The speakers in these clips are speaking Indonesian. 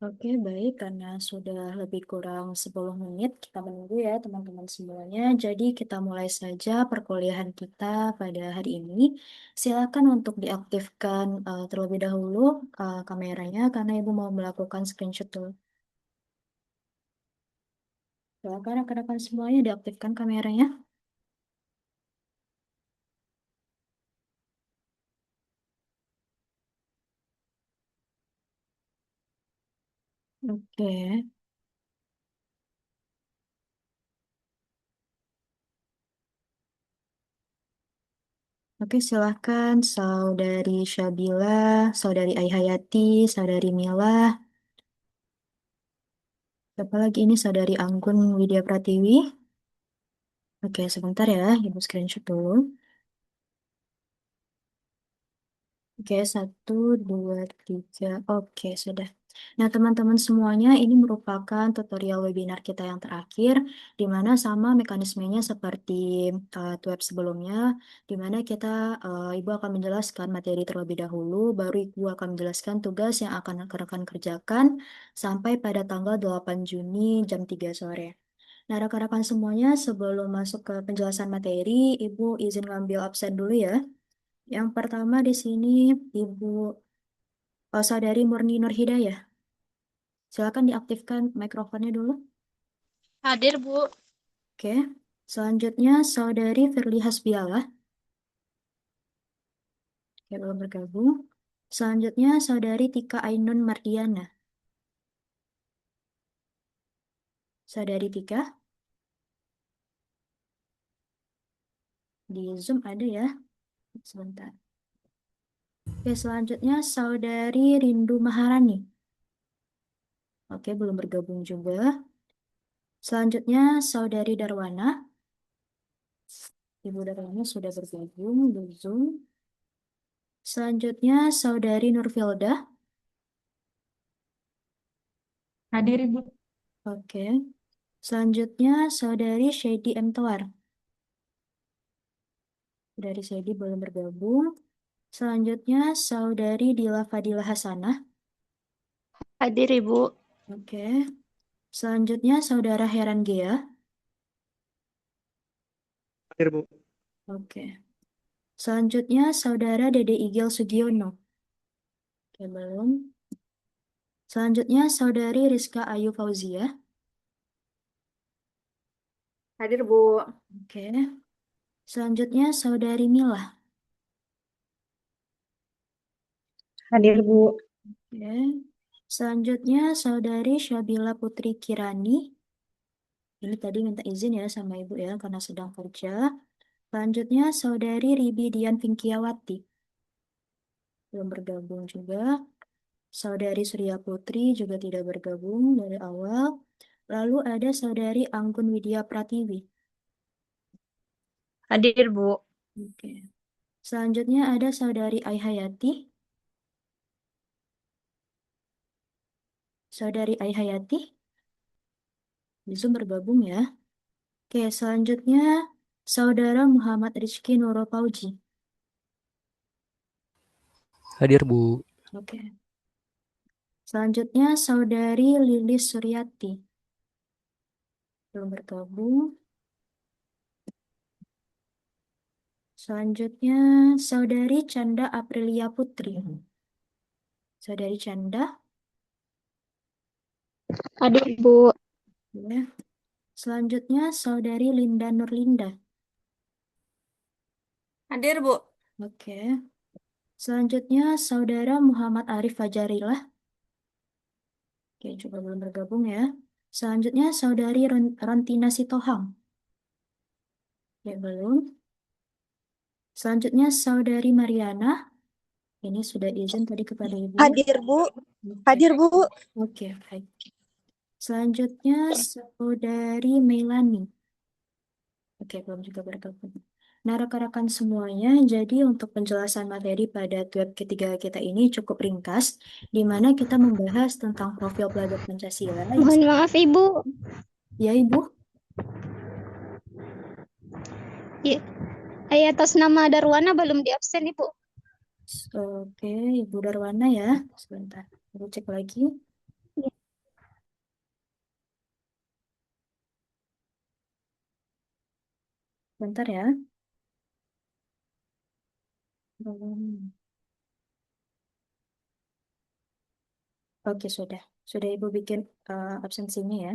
Oke, baik. Karena sudah lebih kurang 10 menit, kita menunggu ya teman-teman semuanya. Jadi kita mulai saja perkuliahan kita pada hari ini. Silakan untuk diaktifkan terlebih dahulu kameranya karena Ibu mau melakukan screenshot dulu. Silakan rekan-rekan semuanya diaktifkan kameranya. Oke. Oke, silahkan Saudari Syabila, Saudari Aihayati, Saudari Mila. Siapa lagi ini? Saudari Anggun Widya Pratiwi. Oke, sebentar ya, Ibu screenshot dulu. Oke, satu, dua, tiga. Oke, sudah. Nah, teman-teman semuanya, ini merupakan tutorial webinar kita yang terakhir, di mana sama mekanismenya seperti web sebelumnya, di mana Ibu akan menjelaskan materi terlebih dahulu, baru Ibu akan menjelaskan tugas yang akan rekan-rekan kerjakan sampai pada tanggal 8 Juni jam 3 sore. Nah, rekan-rekan semuanya, sebelum masuk ke penjelasan materi, Ibu izin ngambil absen dulu ya. Yang pertama di sini Ibu Saudari Murni Nur Hidayah. Silakan diaktifkan mikrofonnya dulu. Hadir, Bu. Oke. Selanjutnya Saudari Firly Hasbialah. Oke, belum bergabung. Selanjutnya Saudari Tika Ainun Mardiana. Saudari Tika, di Zoom ada ya? Sebentar. Oke, selanjutnya Saudari Rindu Maharani. Oke, belum bergabung juga. Selanjutnya Saudari Darwana. Ibu Darwana sudah bergabung di Zoom. Selanjutnya Saudari Nurfilda. Hadir, Ibu. Oke. Selanjutnya Saudari Shady M. Toar. Dari Shady belum bergabung. Selanjutnya Saudari Dila Fadila Hasanah. Hadir, Ibu. Oke. Selanjutnya Saudara Heran Gea. Hadir, Bu. Oke. Selanjutnya Saudara Dede Igil Sugiono. Oke, belum. Selanjutnya Saudari Rizka Ayu Fauzia. Hadir, Bu. Oke. Selanjutnya Saudari Mila. Hadir, Bu. Oke. Selanjutnya Saudari Syabila Putri Kirani. Ini tadi minta izin ya sama Ibu ya karena sedang kerja. Selanjutnya Saudari Ribi Dian Vinkiawati. Belum bergabung juga. Saudari Surya Putri juga tidak bergabung dari awal. Lalu ada Saudari Anggun Widya Pratiwi. Hadir, Bu. Oke. Selanjutnya ada Saudari Aihayati. Saudari Aihayati. Di Zoom bergabung ya. Oke, selanjutnya Saudara Muhammad Rizky Nurul Fauji. Hadir, Bu. Oke. Selanjutnya Saudari Lilis Suryati. Belum bergabung. Selanjutnya Saudari Canda Aprilia Putri. Saudari Canda. Hadir, Bu. Ya. Selanjutnya Saudari Linda Nurlinda. Hadir, Bu. Oke. Selanjutnya Saudara Muhammad Arif Fajarillah. Oke, juga belum bergabung ya. Selanjutnya Saudari Rantina Sitohang. Oke, belum. Selanjutnya Saudari Mariana. Ini sudah izin tadi kepada Ibu. Hadir, Bu. Oke. Hadir, Bu. Oke, baik. Selanjutnya Saudari Melani. Oke, belum juga bergabung. Nah, rekan-rekan semuanya, jadi untuk penjelasan materi pada web ketiga kita ini cukup ringkas, di mana kita membahas tentang profil pelajar Pancasila. Mohon maaf, Ibu. Ya, Ibu. Ya, atas nama Darwana belum diabsen, Ibu. Oke, Ibu Darwana ya. Sebentar, aku cek lagi. Bentar ya. Oke, sudah. Sudah Ibu bikin absensinya ya.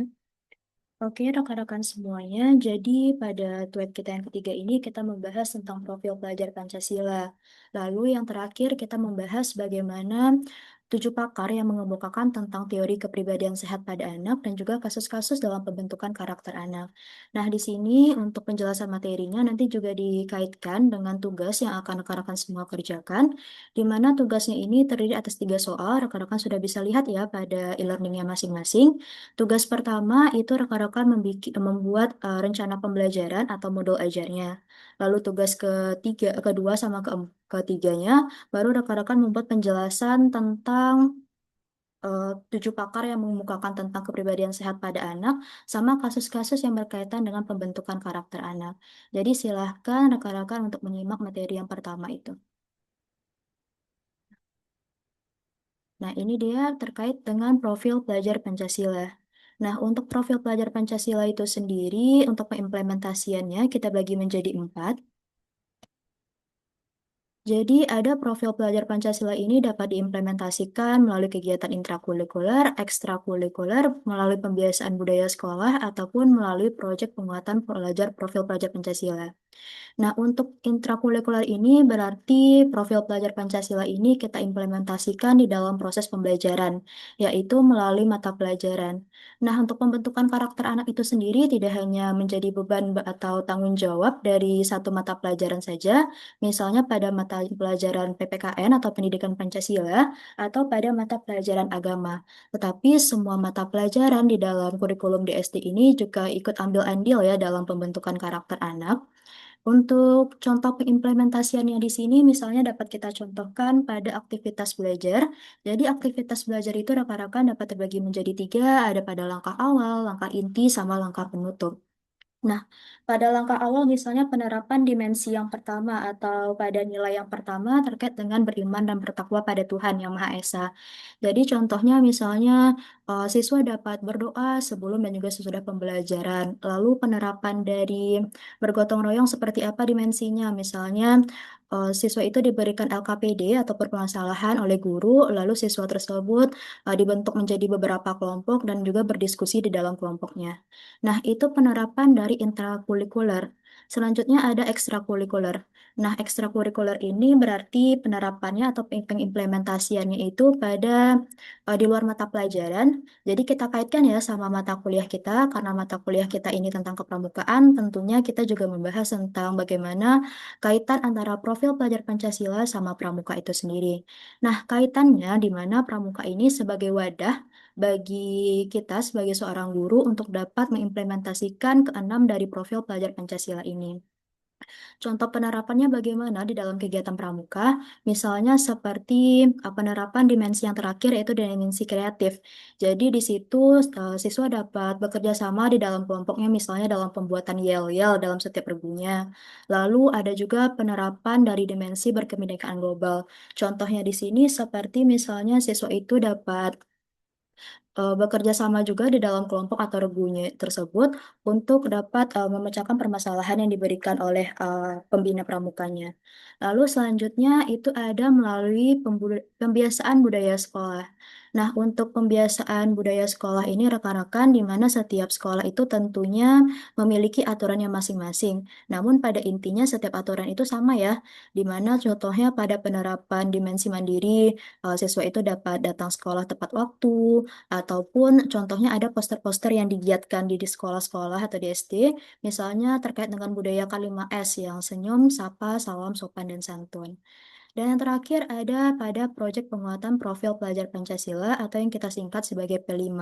Oke, rekan-rekan semuanya. Jadi pada tweet kita yang ketiga ini kita membahas tentang profil pelajar Pancasila. Lalu yang terakhir kita membahas bagaimana tujuh pakar yang mengemukakan tentang teori kepribadian sehat pada anak dan juga kasus-kasus dalam pembentukan karakter anak. Nah, di sini untuk penjelasan materinya nanti juga dikaitkan dengan tugas yang akan rekan-rekan semua kerjakan, di mana tugasnya ini terdiri atas tiga soal. Rekan-rekan sudah bisa lihat ya pada e-learningnya masing-masing. Tugas pertama itu rekan-rekan membuat rencana pembelajaran atau modul ajarnya. Lalu tugas kedua sama ketiganya, baru rekan-rekan membuat penjelasan tentang tujuh pakar yang mengemukakan tentang kepribadian sehat pada anak, sama kasus-kasus yang berkaitan dengan pembentukan karakter anak. Jadi silahkan rekan-rekan untuk menyimak materi yang pertama itu. Nah, ini dia terkait dengan profil pelajar Pancasila. Nah, untuk profil pelajar Pancasila itu sendiri, untuk pengimplementasiannya kita bagi menjadi 4. Jadi, ada profil pelajar Pancasila ini dapat diimplementasikan melalui kegiatan intrakurikuler, ekstrakurikuler, melalui pembiasaan budaya sekolah, ataupun melalui proyek penguatan pelajar profil pelajar Pancasila. Nah, untuk intrakurikuler ini berarti profil pelajar Pancasila ini kita implementasikan di dalam proses pembelajaran, yaitu melalui mata pelajaran. Nah, untuk pembentukan karakter anak itu sendiri tidak hanya menjadi beban atau tanggung jawab dari satu mata pelajaran saja, misalnya pada mata pelajaran PPKN atau Pendidikan Pancasila, atau pada mata pelajaran agama. Tetapi semua mata pelajaran di dalam kurikulum di SD ini juga ikut ambil andil ya dalam pembentukan karakter anak. Untuk contoh pengimplementasiannya di sini, misalnya dapat kita contohkan pada aktivitas belajar. Jadi aktivitas belajar itu rekan-rekan dapat terbagi menjadi tiga, ada pada langkah awal, langkah inti, sama langkah penutup. Nah, pada langkah awal misalnya penerapan dimensi yang pertama atau pada nilai yang pertama terkait dengan beriman dan bertakwa pada Tuhan Yang Maha Esa. Jadi contohnya misalnya siswa dapat berdoa sebelum dan juga sesudah pembelajaran. Lalu penerapan dari bergotong royong seperti apa dimensinya? Misalnya siswa itu diberikan LKPD atau permasalahan oleh guru, lalu siswa tersebut dibentuk menjadi beberapa kelompok dan juga berdiskusi di dalam kelompoknya. Nah, itu penerapan dari intrakurikuler. Selanjutnya ada ekstrakurikuler. Nah, ekstrakurikuler ini berarti penerapannya atau pengimplementasiannya itu pada di luar mata pelajaran. Jadi kita kaitkan ya sama mata kuliah kita, karena mata kuliah kita ini tentang kepramukaan, tentunya kita juga membahas tentang bagaimana kaitan antara profil pelajar Pancasila sama pramuka itu sendiri. Nah, kaitannya di mana pramuka ini sebagai wadah bagi kita sebagai seorang guru untuk dapat mengimplementasikan keenam dari profil pelajar Pancasila ini. Contoh penerapannya bagaimana di dalam kegiatan pramuka, misalnya seperti penerapan dimensi yang terakhir yaitu dimensi kreatif. Jadi di situ siswa dapat bekerja sama di dalam kelompoknya, misalnya dalam pembuatan yel-yel dalam setiap regunya. Lalu ada juga penerapan dari dimensi berkebinekaan global. Contohnya di sini seperti misalnya siswa itu dapat bekerja sama juga di dalam kelompok atau regunya tersebut untuk dapat memecahkan permasalahan yang diberikan oleh pembina pramukanya. Lalu selanjutnya itu ada melalui pembiasaan budaya sekolah. Nah, untuk pembiasaan budaya sekolah ini rekan-rekan di mana setiap sekolah itu tentunya memiliki aturannya masing-masing. Namun pada intinya setiap aturan itu sama ya, di mana contohnya pada penerapan dimensi mandiri, siswa itu dapat datang sekolah tepat waktu, ataupun contohnya ada poster-poster yang digiatkan di sekolah-sekolah atau di SD, misalnya terkait dengan budaya kalimat S yang senyum, sapa, salam, sopan, dan santun. Dan yang terakhir ada pada proyek penguatan profil pelajar Pancasila atau yang kita singkat sebagai P5.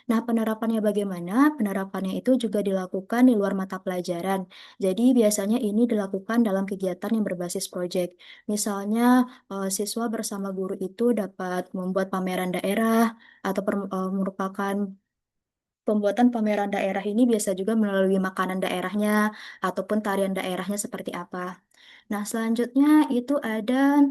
Nah, penerapannya bagaimana? Penerapannya itu juga dilakukan di luar mata pelajaran. Jadi biasanya ini dilakukan dalam kegiatan yang berbasis proyek. Misalnya siswa bersama guru itu dapat membuat pameran daerah atau merupakan pembuatan pameran daerah ini biasa juga melalui makanan daerahnya ataupun tarian daerahnya seperti apa. Nah, selanjutnya itu ada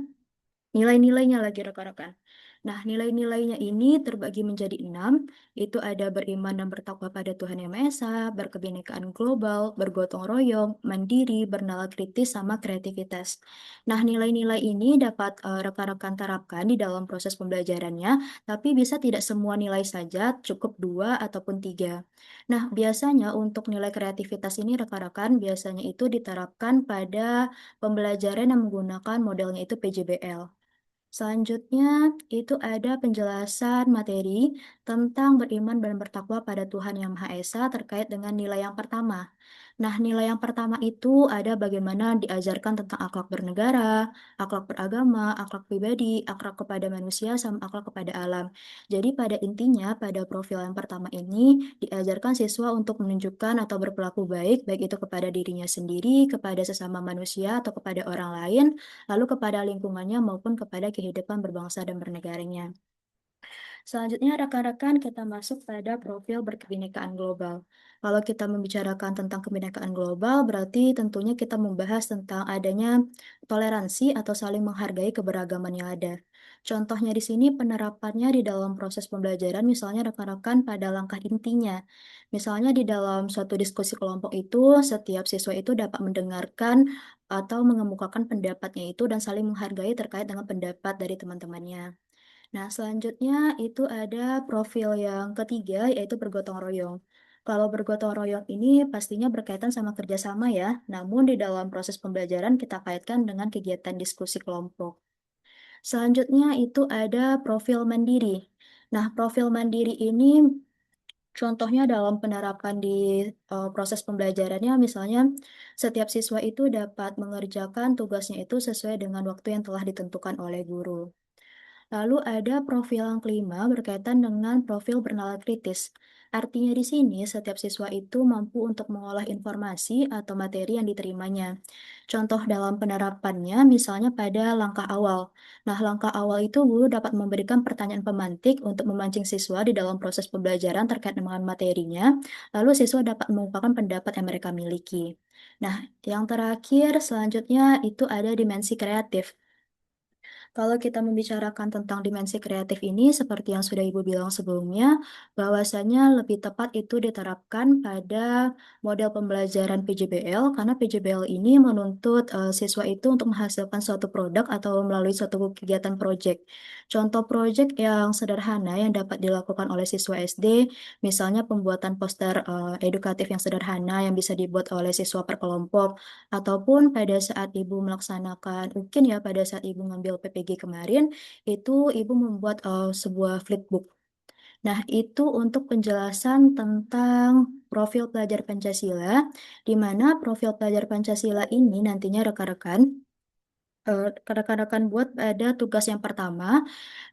nilai-nilainya lagi rekan-rekan. Nah, nilai-nilainya ini terbagi menjadi 6, itu ada beriman dan bertakwa pada Tuhan Yang Maha Esa, berkebinekaan global, bergotong royong, mandiri, bernalar kritis, sama kreativitas. Nah, nilai-nilai ini dapat rekan-rekan terapkan di dalam proses pembelajarannya, tapi bisa tidak semua nilai saja, cukup 2 ataupun 3. Nah, biasanya untuk nilai kreativitas ini rekan-rekan biasanya itu diterapkan pada pembelajaran yang menggunakan modelnya itu PJBL. Selanjutnya, itu ada penjelasan materi tentang beriman dan bertakwa pada Tuhan Yang Maha Esa terkait dengan nilai yang pertama. Nah, nilai yang pertama itu ada bagaimana diajarkan tentang akhlak bernegara, akhlak beragama, akhlak pribadi, akhlak kepada manusia, sama akhlak kepada alam. Jadi pada intinya, pada profil yang pertama ini diajarkan siswa untuk menunjukkan atau berperilaku baik, baik itu kepada dirinya sendiri, kepada sesama manusia, atau kepada orang lain, lalu kepada lingkungannya maupun kepada kehidupan berbangsa dan bernegaranya. Selanjutnya, rekan-rekan, kita masuk pada profil berkebinekaan global. Kalau kita membicarakan tentang kebinekaan global, berarti tentunya kita membahas tentang adanya toleransi atau saling menghargai keberagaman yang ada. Contohnya di sini penerapannya di dalam proses pembelajaran, misalnya rekan-rekan pada langkah intinya. Misalnya di dalam suatu diskusi kelompok itu, setiap siswa itu dapat mendengarkan atau mengemukakan pendapatnya itu dan saling menghargai terkait dengan pendapat dari teman-temannya. Nah, selanjutnya itu ada profil yang ketiga, yaitu bergotong royong. Kalau bergotong royong ini pastinya berkaitan sama kerjasama ya, namun di dalam proses pembelajaran kita kaitkan dengan kegiatan diskusi kelompok. Selanjutnya itu ada profil mandiri. Nah, profil mandiri ini contohnya dalam penerapan di proses pembelajarannya, misalnya setiap siswa itu dapat mengerjakan tugasnya itu sesuai dengan waktu yang telah ditentukan oleh guru. Lalu ada profil yang kelima berkaitan dengan profil bernalar kritis. Artinya di sini setiap siswa itu mampu untuk mengolah informasi atau materi yang diterimanya. Contoh dalam penerapannya misalnya pada langkah awal. Nah, langkah awal itu guru dapat memberikan pertanyaan pemantik untuk memancing siswa di dalam proses pembelajaran terkait dengan materinya, lalu siswa dapat mengungkapkan pendapat yang mereka miliki. Nah, yang terakhir selanjutnya itu ada dimensi kreatif. Kalau kita membicarakan tentang dimensi kreatif ini, seperti yang sudah Ibu bilang sebelumnya, bahwasanya lebih tepat itu diterapkan pada model pembelajaran PJBL, karena PJBL ini menuntut siswa itu untuk menghasilkan suatu produk atau melalui suatu kegiatan proyek. Contoh proyek yang sederhana yang dapat dilakukan oleh siswa SD, misalnya pembuatan poster edukatif yang sederhana yang bisa dibuat oleh siswa per kelompok, ataupun pada saat Ibu melaksanakan, mungkin ya pada saat Ibu ngambil PPG kemarin, itu Ibu membuat sebuah flipbook. Nah, itu untuk penjelasan tentang profil pelajar Pancasila, di mana profil pelajar Pancasila ini nantinya rekan-rekan buat ada tugas yang pertama.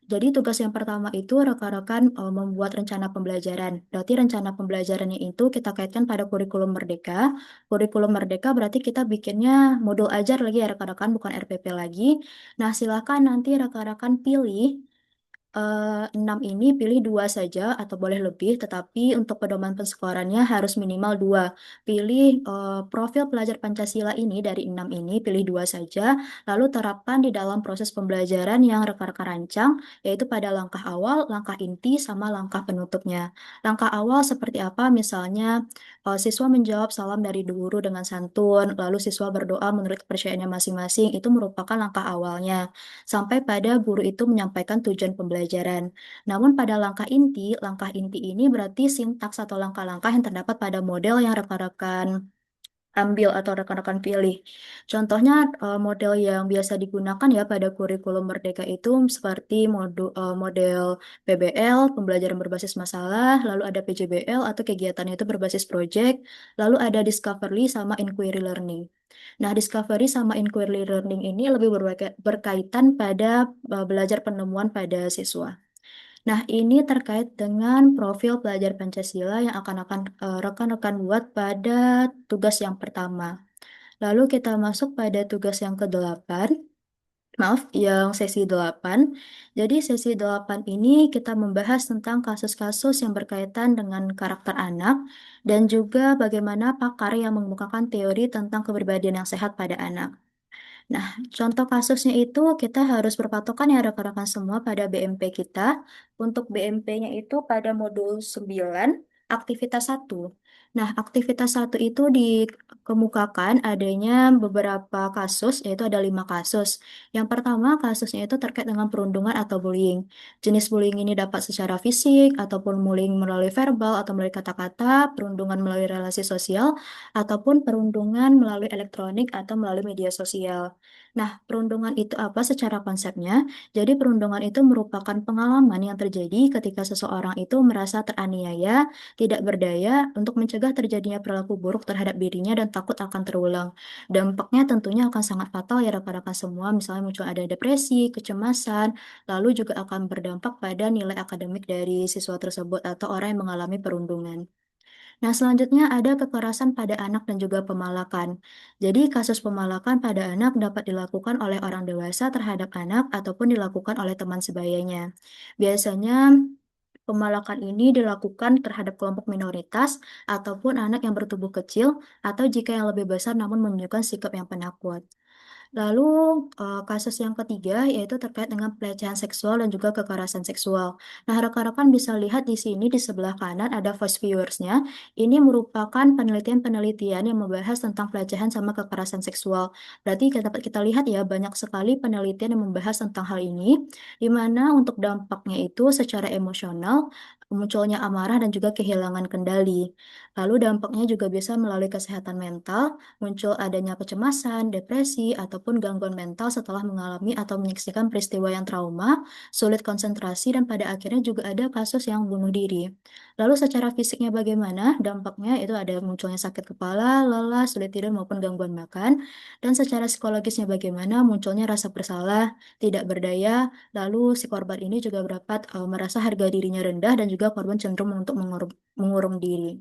Jadi tugas yang pertama itu rekan-rekan membuat rencana pembelajaran. Berarti rencana pembelajarannya itu kita kaitkan pada kurikulum Merdeka. Kurikulum Merdeka berarti kita bikinnya modul ajar lagi ya rekan-rekan, bukan RPP lagi. Nah, silakan nanti rekan-rekan pilih 6 ini pilih 2 saja atau boleh lebih, tetapi untuk pedoman penskolarannya harus minimal 2. Pilih profil pelajar Pancasila ini dari 6 ini, pilih 2 saja, lalu terapkan di dalam proses pembelajaran yang rekan-rekan rancang, yaitu pada langkah awal, langkah inti, sama langkah penutupnya. Langkah awal seperti apa? Misalnya, siswa menjawab salam dari guru dengan santun, lalu siswa berdoa menurut kepercayaannya masing-masing, itu merupakan langkah awalnya sampai pada guru itu menyampaikan tujuan pembelajaran. Namun pada langkah inti ini berarti sintaks atau langkah-langkah yang terdapat pada model yang rekan-rekan ambil atau rekan-rekan pilih. Contohnya model yang biasa digunakan ya pada kurikulum Merdeka itu seperti model PBL, pembelajaran berbasis masalah, lalu ada PJBL atau kegiatan itu berbasis project, lalu ada discovery sama inquiry learning. Nah, discovery sama inquiry learning ini lebih berkaitan pada belajar penemuan pada siswa. Nah, ini terkait dengan profil pelajar Pancasila yang akan rekan-rekan buat pada tugas yang pertama. Lalu kita masuk pada tugas yang ke-8. Maaf, yang sesi 8. Jadi sesi 8 ini kita membahas tentang kasus-kasus yang berkaitan dengan karakter anak dan juga bagaimana pakar yang mengemukakan teori tentang kepribadian yang sehat pada anak. Nah, contoh kasusnya itu kita harus berpatokan ya rekan-rekan semua pada BMP kita. Untuk BMP-nya itu pada modul 9 aktivitas satu. Nah, aktivitas satu itu dikemukakan adanya beberapa kasus, yaitu ada 5 kasus. Yang pertama, kasusnya itu terkait dengan perundungan atau bullying. Jenis bullying ini dapat secara fisik, ataupun bullying melalui verbal atau melalui kata-kata, perundungan melalui relasi sosial, ataupun perundungan melalui elektronik atau melalui media sosial. Nah, perundungan itu apa secara konsepnya? Jadi, perundungan itu merupakan pengalaman yang terjadi ketika seseorang itu merasa teraniaya, tidak berdaya untuk mencegah terjadinya perilaku buruk terhadap dirinya dan takut akan terulang. Dampaknya tentunya akan sangat fatal ya rekan-rekan semua, misalnya muncul ada depresi, kecemasan, lalu juga akan berdampak pada nilai akademik dari siswa tersebut atau orang yang mengalami perundungan. Nah, selanjutnya ada kekerasan pada anak dan juga pemalakan. Jadi, kasus pemalakan pada anak dapat dilakukan oleh orang dewasa terhadap anak ataupun dilakukan oleh teman sebayanya. Biasanya, pemalakan ini dilakukan terhadap kelompok minoritas ataupun anak yang bertubuh kecil atau jika yang lebih besar namun menunjukkan sikap yang penakut. Lalu kasus yang ketiga yaitu terkait dengan pelecehan seksual dan juga kekerasan seksual. Nah, rekan-rekan bisa lihat di sini di sebelah kanan ada voice viewersnya. Ini merupakan penelitian-penelitian yang membahas tentang pelecehan sama kekerasan seksual. Berarti dapat kita lihat ya banyak sekali penelitian yang membahas tentang hal ini, di mana untuk dampaknya itu secara emosional, munculnya amarah dan juga kehilangan kendali. Lalu dampaknya juga bisa melalui kesehatan mental, muncul adanya kecemasan, depresi, ataupun gangguan mental setelah mengalami atau menyaksikan peristiwa yang trauma, sulit konsentrasi, dan pada akhirnya juga ada kasus yang bunuh diri. Lalu secara fisiknya bagaimana? Dampaknya itu ada munculnya sakit kepala, lelah, sulit tidur maupun gangguan makan. Dan secara psikologisnya bagaimana? Munculnya rasa bersalah, tidak berdaya, lalu si korban ini juga dapat merasa harga dirinya rendah dan juga korban cenderung untuk mengurung diri.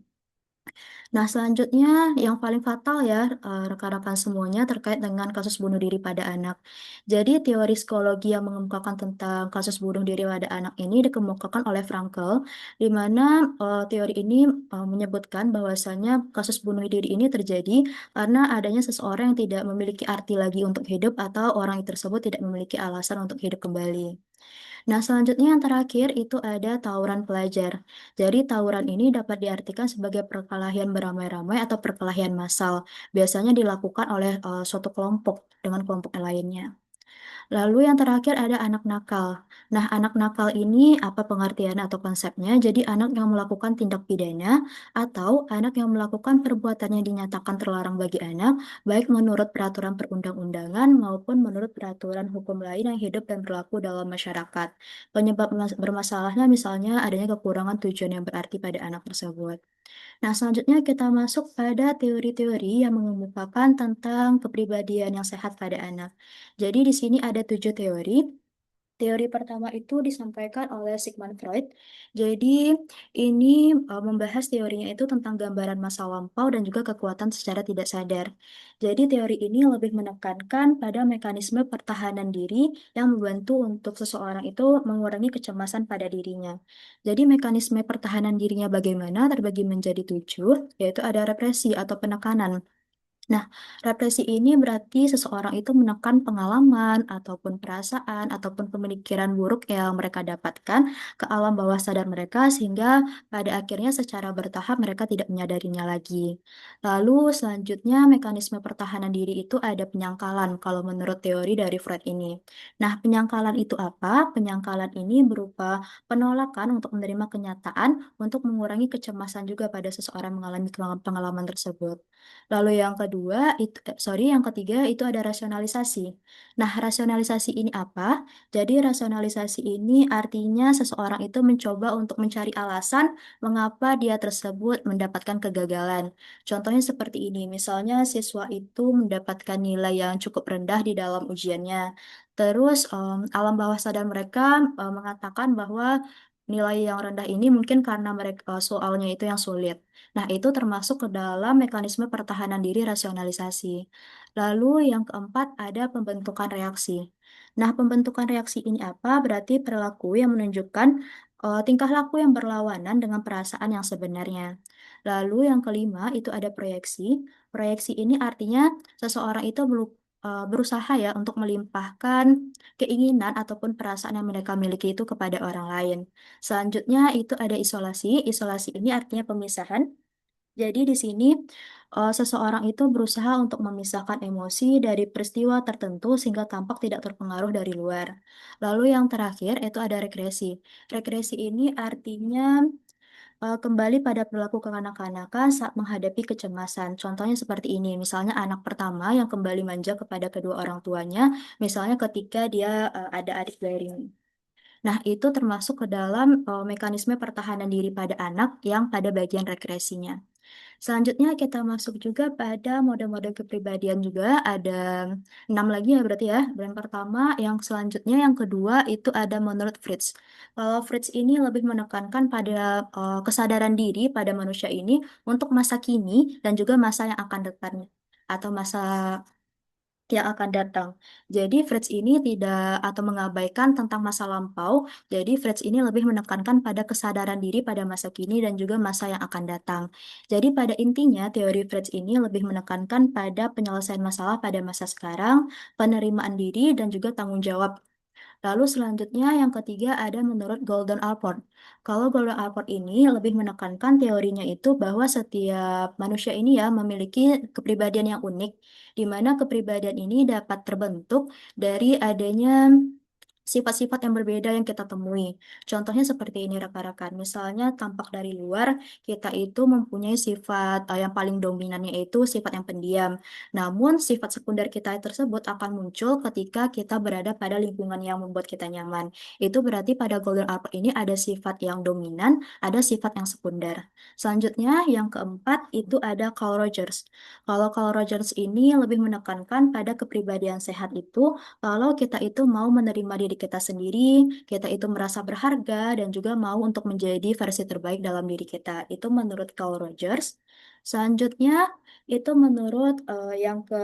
Nah, selanjutnya yang paling fatal ya, rekan-rekan semuanya terkait dengan kasus bunuh diri pada anak. Jadi, teori psikologi yang mengemukakan tentang kasus bunuh diri pada anak ini dikemukakan oleh Frankl, di mana teori ini menyebutkan bahwasanya kasus bunuh diri ini terjadi karena adanya seseorang yang tidak memiliki arti lagi untuk hidup atau orang tersebut tidak memiliki alasan untuk hidup kembali. Nah, selanjutnya yang terakhir itu ada tawuran pelajar. Jadi, tawuran ini dapat diartikan sebagai perkelahian beramai-ramai atau perkelahian massal. Biasanya dilakukan oleh suatu kelompok dengan kelompok lainnya. Lalu yang terakhir ada anak nakal. Nah, anak nakal ini apa pengertian atau konsepnya? Jadi anak yang melakukan tindak pidana atau anak yang melakukan perbuatan yang dinyatakan terlarang bagi anak, baik menurut peraturan perundang-undangan maupun menurut peraturan hukum lain yang hidup dan berlaku dalam masyarakat. Penyebab bermasalahnya misalnya adanya kekurangan tujuan yang berarti pada anak tersebut. Nah, selanjutnya kita masuk pada teori-teori yang mengemukakan tentang kepribadian yang sehat pada anak. Jadi di sini ada 7 teori. Teori pertama itu disampaikan oleh Sigmund Freud. Jadi ini membahas teorinya itu tentang gambaran masa lampau dan juga kekuatan secara tidak sadar. Jadi teori ini lebih menekankan pada mekanisme pertahanan diri yang membantu untuk seseorang itu mengurangi kecemasan pada dirinya. Jadi mekanisme pertahanan dirinya bagaimana terbagi menjadi 7, yaitu ada represi atau penekanan. Nah, represi ini berarti seseorang itu menekan pengalaman ataupun perasaan ataupun pemikiran buruk yang mereka dapatkan ke alam bawah sadar mereka sehingga pada akhirnya secara bertahap mereka tidak menyadarinya lagi. Lalu selanjutnya mekanisme pertahanan diri itu ada penyangkalan kalau menurut teori dari Freud ini. Nah, penyangkalan itu apa? Penyangkalan ini berupa penolakan untuk menerima kenyataan untuk mengurangi kecemasan juga pada seseorang mengalami pengalaman tersebut. Lalu yang ketiga itu ada rasionalisasi. Nah, rasionalisasi ini apa? Jadi rasionalisasi ini artinya seseorang itu mencoba untuk mencari alasan mengapa dia tersebut mendapatkan kegagalan. Contohnya seperti ini, misalnya siswa itu mendapatkan nilai yang cukup rendah di dalam ujiannya. Terus alam bawah sadar mereka mengatakan bahwa nilai yang rendah ini mungkin karena mereka soalnya itu yang sulit. Nah, itu termasuk ke dalam mekanisme pertahanan diri rasionalisasi. Lalu yang keempat ada pembentukan reaksi. Nah, pembentukan reaksi ini apa? Berarti perilaku yang menunjukkan tingkah laku yang berlawanan dengan perasaan yang sebenarnya. Lalu yang kelima itu ada proyeksi. Proyeksi ini artinya seseorang itu berusaha ya untuk melimpahkan keinginan ataupun perasaan yang mereka miliki itu kepada orang lain. Selanjutnya itu ada isolasi. Isolasi ini artinya pemisahan. Jadi di sini seseorang itu berusaha untuk memisahkan emosi dari peristiwa tertentu sehingga tampak tidak terpengaruh dari luar. Lalu yang terakhir itu ada regresi. Regresi ini artinya kembali pada perilaku kekanak-kanakan saat menghadapi kecemasan. Contohnya seperti ini, misalnya anak pertama yang kembali manja kepada kedua orang tuanya, misalnya ketika dia ada adik daring. Nah, itu termasuk ke dalam mekanisme pertahanan diri pada anak yang pada bagian regresinya. Selanjutnya kita masuk juga pada mode-mode kepribadian juga ada 6 lagi ya berarti ya. Dan pertama, yang selanjutnya yang kedua itu ada menurut Fritz. Kalau Fritz ini lebih menekankan pada kesadaran diri pada manusia ini untuk masa kini dan juga masa yang akan datang atau masa yang akan datang. Jadi Fritz ini tidak atau mengabaikan tentang masa lampau. Jadi Fritz ini lebih menekankan pada kesadaran diri pada masa kini dan juga masa yang akan datang. Jadi pada intinya teori Fritz ini lebih menekankan pada penyelesaian masalah pada masa sekarang, penerimaan diri dan juga tanggung jawab. Lalu selanjutnya yang ketiga ada menurut Golden Allport. Kalau Golden Allport ini lebih menekankan teorinya itu bahwa setiap manusia ini ya memiliki kepribadian yang unik, di mana kepribadian ini dapat terbentuk dari adanya sifat-sifat yang berbeda yang kita temui. Contohnya seperti ini rekan-rekan. Misalnya tampak dari luar, kita itu mempunyai sifat yang paling dominannya yaitu sifat yang pendiam. Namun sifat sekunder kita tersebut akan muncul ketika kita berada pada lingkungan yang membuat kita nyaman. Itu berarti pada Golden Apple ini ada sifat yang dominan, ada sifat yang sekunder. Selanjutnya yang keempat itu ada Carl Rogers. Kalau Carl Rogers ini lebih menekankan pada kepribadian sehat itu kalau kita itu mau menerima diri kita sendiri, kita itu merasa berharga dan juga mau untuk menjadi versi terbaik dalam diri kita. Itu menurut Carl Rogers. Selanjutnya itu menurut yang ke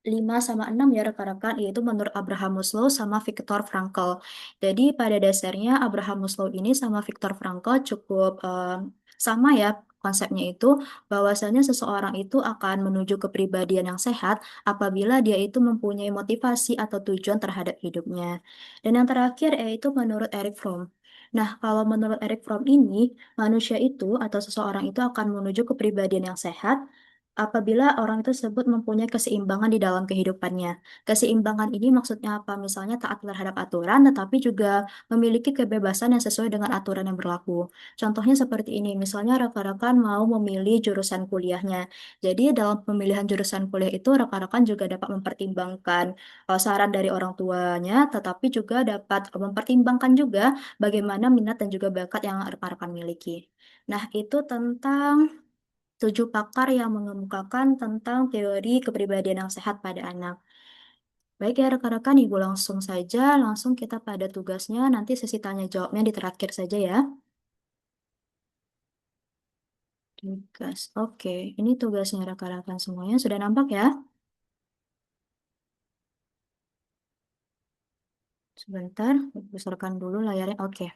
5 sama 6 ya rekan-rekan, yaitu menurut Abraham Maslow sama Viktor Frankl. Jadi pada dasarnya Abraham Maslow ini sama Viktor Frankl cukup sama ya konsepnya itu, bahwasanya seseorang itu akan menuju kepribadian yang sehat apabila dia itu mempunyai motivasi atau tujuan terhadap hidupnya. Dan yang terakhir yaitu menurut Eric Fromm. Nah, kalau menurut Eric Fromm ini, manusia itu atau seseorang itu akan menuju kepribadian yang sehat apabila orang tersebut mempunyai keseimbangan di dalam kehidupannya. Keseimbangan ini maksudnya apa? Misalnya taat terhadap aturan, tetapi juga memiliki kebebasan yang sesuai dengan aturan yang berlaku. Contohnya seperti ini, misalnya rekan-rekan mau memilih jurusan kuliahnya. Jadi dalam pemilihan jurusan kuliah itu rekan-rekan juga dapat mempertimbangkan saran dari orang tuanya, tetapi juga dapat mempertimbangkan juga bagaimana minat dan juga bakat yang rekan-rekan miliki. Nah, itu tentang 7 pakar yang mengemukakan tentang teori kepribadian yang sehat pada anak. Baik ya rekan-rekan, Ibu langsung saja, langsung kita pada tugasnya, nanti sesi tanya jawabnya di terakhir saja ya. Tugas, oke. Ini tugasnya rekan-rekan semuanya, sudah nampak ya? Sebentar, besarkan dulu layarnya, oke.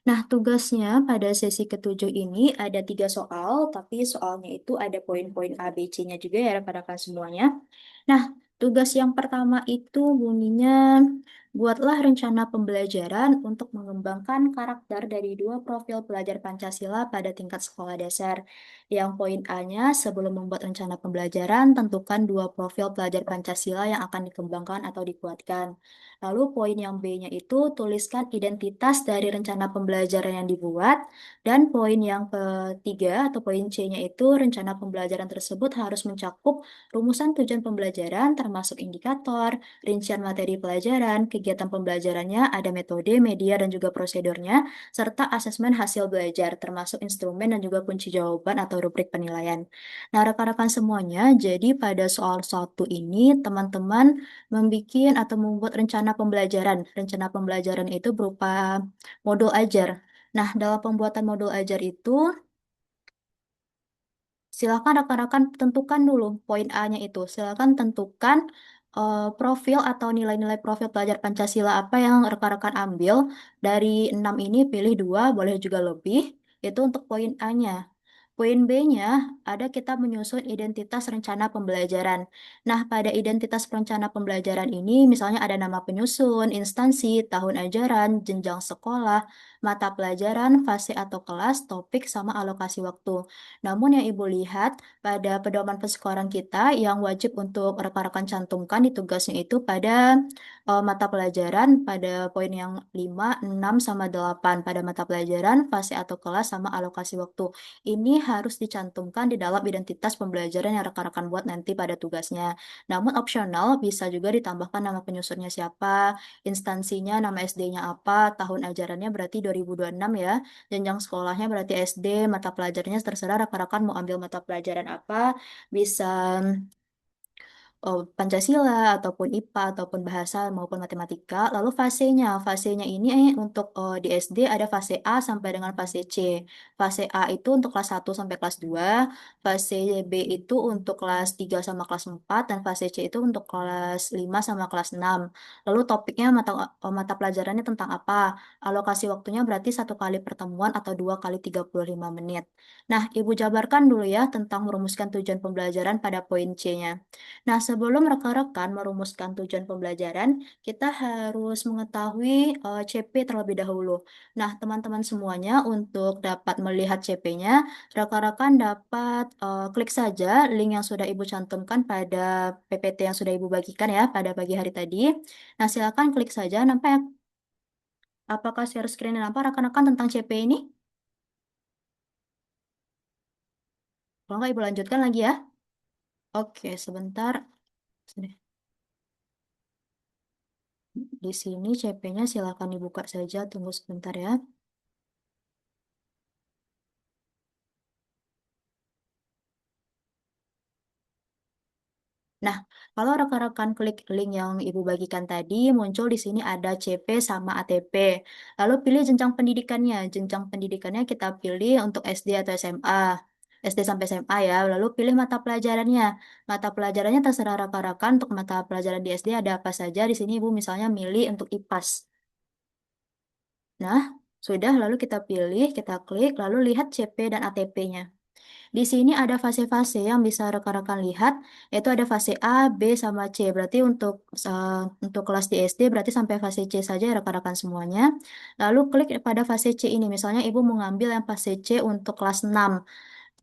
Nah, tugasnya pada sesi ketujuh ini ada 3 soal, tapi soalnya itu ada poin-poin A, B, C-nya juga ya rekan-rekan semuanya. Nah, tugas yang pertama itu bunyinya, buatlah rencana pembelajaran untuk mengembangkan karakter dari 2 profil pelajar Pancasila pada tingkat sekolah dasar. Yang poin A-nya, sebelum membuat rencana pembelajaran, tentukan 2 profil pelajar Pancasila yang akan dikembangkan atau dikuatkan. Lalu poin yang B-nya itu tuliskan identitas dari rencana pembelajaran yang dibuat. Dan poin yang ketiga atau poin C-nya itu rencana pembelajaran tersebut harus mencakup rumusan tujuan pembelajaran termasuk indikator, rincian materi pelajaran, kegiatan pembelajarannya, ada metode, media, dan juga prosedurnya, serta asesmen hasil belajar termasuk instrumen dan juga kunci jawaban atau rubrik penilaian. Nah, rekan-rekan semuanya, jadi pada soal 1 ini teman-teman membuat atau membuat rencana pembelajaran. Rencana pembelajaran itu berupa modul ajar. Nah, dalam pembuatan modul ajar itu, silakan rekan-rekan tentukan dulu poin A-nya itu. Silakan tentukan profil atau nilai-nilai profil pelajar Pancasila apa yang rekan-rekan ambil. Dari 6 ini pilih 2, boleh juga lebih. Itu untuk poin A-nya. Poin B-nya ada kita menyusun identitas rencana pembelajaran. Nah, pada identitas rencana pembelajaran ini misalnya ada nama penyusun, instansi, tahun ajaran, jenjang sekolah, mata pelajaran, fase atau kelas, topik, sama alokasi waktu. Namun yang Ibu lihat pada pedoman persekolah kita yang wajib untuk rekan-rekan cantumkan di tugasnya itu pada mata pelajaran pada poin yang 5, 6, sama 8 pada mata pelajaran, fase atau kelas, sama alokasi waktu. Ini harus dicantumkan di dalam identitas pembelajaran yang rekan-rekan buat nanti pada tugasnya. Namun opsional bisa juga ditambahkan nama penyusunnya siapa, instansinya, nama SD-nya apa, tahun ajarannya berarti 2026 ya, jenjang sekolahnya berarti SD, mata pelajarannya terserah rekan-rekan mau ambil mata pelajaran apa, bisa Pancasila ataupun IPA ataupun bahasa maupun matematika. Lalu fasenya ini untuk di SD ada fase A sampai dengan fase C. Fase A itu untuk kelas 1 sampai kelas 2, fase B itu untuk kelas 3 sama kelas 4 dan fase C itu untuk kelas 5 sama kelas 6. Lalu topiknya mata pelajarannya tentang apa? Alokasi waktunya berarti satu kali pertemuan atau 2 kali 35 menit. Nah, Ibu jabarkan dulu ya tentang merumuskan tujuan pembelajaran pada poin C-nya. Nah, sebelum rekan-rekan merumuskan tujuan pembelajaran, kita harus mengetahui CP terlebih dahulu. Nah, teman-teman semuanya untuk dapat melihat CP-nya, rekan-rekan dapat klik saja link yang sudah Ibu cantumkan pada PPT yang sudah Ibu bagikan ya pada pagi hari tadi. Nah, silakan klik saja. Nampak ya, apakah share screen nampak rekan-rekan tentang CP ini? Kalau nggak, Ibu lanjutkan lagi ya. Oke, sebentar. Sini. Di sini CP-nya silakan dibuka saja, tunggu sebentar ya. Nah, kalau rekan-rekan klik link yang Ibu bagikan tadi, muncul di sini ada CP sama ATP. Lalu pilih jenjang pendidikannya. Jenjang pendidikannya kita pilih untuk SD atau SMA. SD sampai SMA ya. Lalu pilih mata pelajarannya. Mata pelajarannya terserah rekan-rekan. Untuk mata pelajaran di SD ada apa saja. Di sini Ibu misalnya milih untuk IPAS. Nah, sudah lalu kita pilih, kita klik, lalu lihat CP dan ATP-nya. Di sini ada fase-fase yang bisa rekan-rekan lihat, yaitu ada fase A, B, sama C. Berarti untuk kelas di SD berarti sampai fase C saja ya rekan-rekan semuanya. Lalu klik pada fase C ini. Misalnya Ibu mau ngambil yang fase C untuk kelas 6.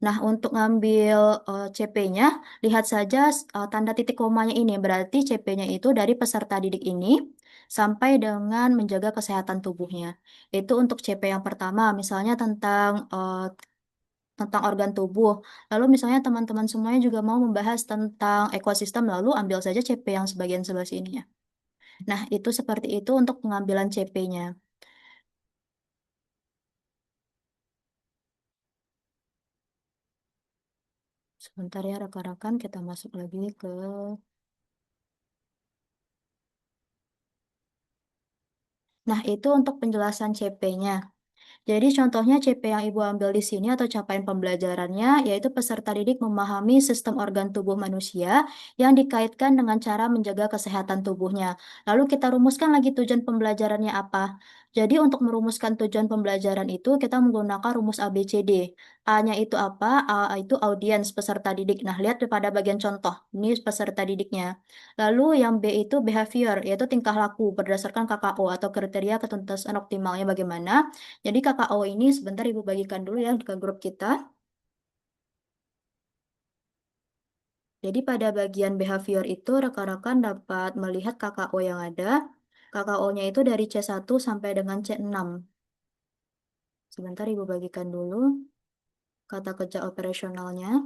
Nah, untuk ngambil CP-nya, lihat saja tanda titik komanya ini. Berarti CP-nya itu dari peserta didik ini sampai dengan menjaga kesehatan tubuhnya. Itu untuk CP yang pertama, misalnya tentang organ tubuh. Lalu misalnya teman-teman semuanya juga mau membahas tentang ekosistem, lalu ambil saja CP yang sebagian sebelah sini ya. Nah, itu seperti itu untuk pengambilan CP-nya. Sebentar ya rekan-rekan, kita masuk lagi ke... Nah, itu untuk penjelasan CP-nya. Jadi contohnya CP yang Ibu ambil di sini atau capaian pembelajarannya yaitu peserta didik memahami sistem organ tubuh manusia yang dikaitkan dengan cara menjaga kesehatan tubuhnya. Lalu kita rumuskan lagi tujuan pembelajarannya apa. Jadi untuk merumuskan tujuan pembelajaran itu kita menggunakan rumus ABCD. A-nya itu apa? A itu audiens peserta didik. Nah, lihat pada bagian contoh. Ini peserta didiknya. Lalu yang B itu behavior, yaitu tingkah laku berdasarkan KKO atau kriteria ketuntasan optimalnya bagaimana. Jadi KKO ini sebentar Ibu bagikan dulu ya ke grup kita. Jadi pada bagian behavior itu rekan-rekan dapat melihat KKO yang ada. KKO-nya itu dari C1 sampai dengan C6. Sebentar Ibu bagikan dulu kata kerja operasionalnya.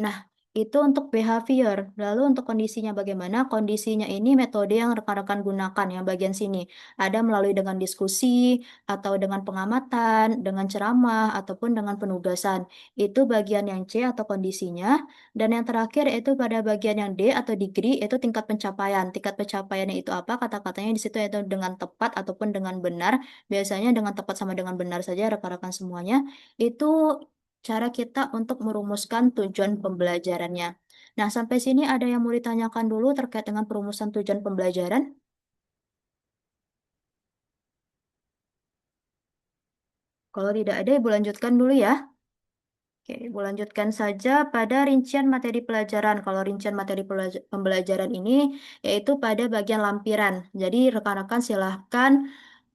Nah, itu untuk behavior. Lalu untuk kondisinya bagaimana? Kondisinya ini metode yang rekan-rekan gunakan yang bagian sini. Ada melalui dengan diskusi, atau dengan pengamatan, dengan ceramah, ataupun dengan penugasan. Itu bagian yang C atau kondisinya. Dan yang terakhir itu pada bagian yang D atau degree, itu tingkat pencapaian. Tingkat pencapaiannya itu apa? Kata-katanya di situ yaitu dengan tepat ataupun dengan benar. Biasanya dengan tepat sama dengan benar saja rekan-rekan semuanya. Itu cara kita untuk merumuskan tujuan pembelajarannya. Nah, sampai sini ada yang mau ditanyakan dulu terkait dengan perumusan tujuan pembelajaran? Kalau tidak ada, Ibu lanjutkan dulu ya. Oke, Ibu lanjutkan saja pada rincian materi pelajaran. Kalau rincian materi pembelajaran ini yaitu pada bagian lampiran. Jadi rekan-rekan silahkan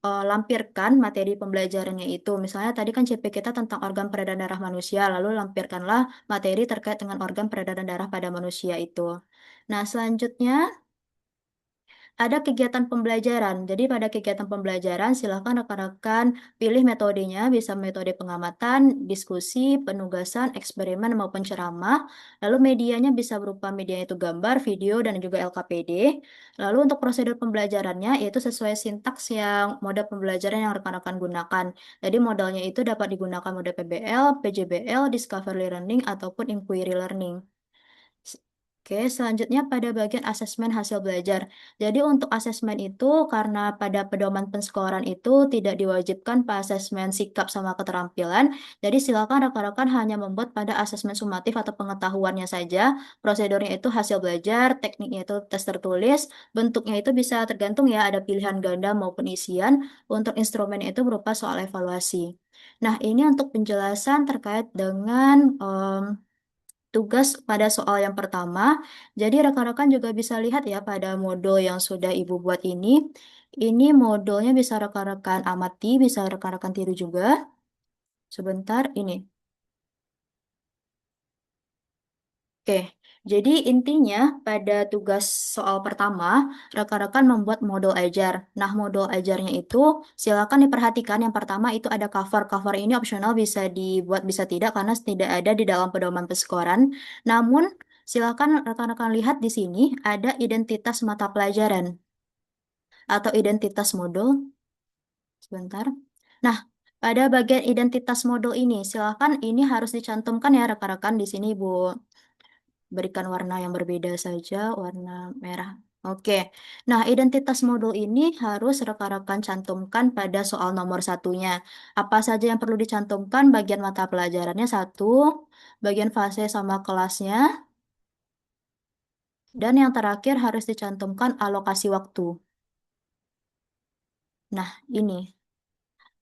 lampirkan materi pembelajarannya itu. Misalnya tadi kan CP kita tentang organ peredaran darah manusia, lalu lampirkanlah materi terkait dengan organ peredaran darah pada manusia itu. Nah, selanjutnya ada kegiatan pembelajaran. Jadi pada kegiatan pembelajaran silakan rekan-rekan pilih metodenya, bisa metode pengamatan, diskusi, penugasan, eksperimen maupun ceramah. Lalu medianya bisa berupa media itu gambar, video, dan juga LKPD. Lalu untuk prosedur pembelajarannya yaitu sesuai sintaks yang mode pembelajaran yang rekan-rekan gunakan. Jadi modelnya itu dapat digunakan mode PBL, PJBL, Discovery Learning, ataupun Inquiry Learning. Oke, selanjutnya pada bagian asesmen hasil belajar. Jadi untuk asesmen itu karena pada pedoman penskoran itu tidak diwajibkan pada asesmen sikap sama keterampilan. Jadi silakan rekan-rekan hanya membuat pada asesmen sumatif atau pengetahuannya saja. Prosedurnya itu hasil belajar, tekniknya itu tes tertulis, bentuknya itu bisa tergantung ya ada pilihan ganda maupun isian. Untuk instrumen itu berupa soal evaluasi. Nah, ini untuk penjelasan terkait dengan tugas pada soal yang pertama. Jadi rekan-rekan juga bisa lihat ya pada modul yang sudah Ibu buat ini. Ini modulnya bisa rekan-rekan amati, bisa rekan-rekan tiru juga. Sebentar, ini. Oke, jadi intinya pada tugas soal pertama, rekan-rekan membuat modul ajar. Nah, modul ajarnya itu silakan diperhatikan. Yang pertama itu ada cover. Cover ini opsional bisa dibuat, bisa tidak, karena tidak ada di dalam pedoman peskoran. Namun, silakan rekan-rekan lihat di sini ada identitas mata pelajaran atau identitas modul. Sebentar. Nah, pada bagian identitas modul ini, silakan ini harus dicantumkan ya rekan-rekan di sini, Bu. Berikan warna yang berbeda saja, warna merah. Oke, nah identitas modul ini harus rekan-rekan cantumkan pada soal nomor satunya. Apa saja yang perlu dicantumkan? Bagian mata pelajarannya satu, bagian fase sama kelasnya, dan yang terakhir harus dicantumkan alokasi waktu. Nah, ini.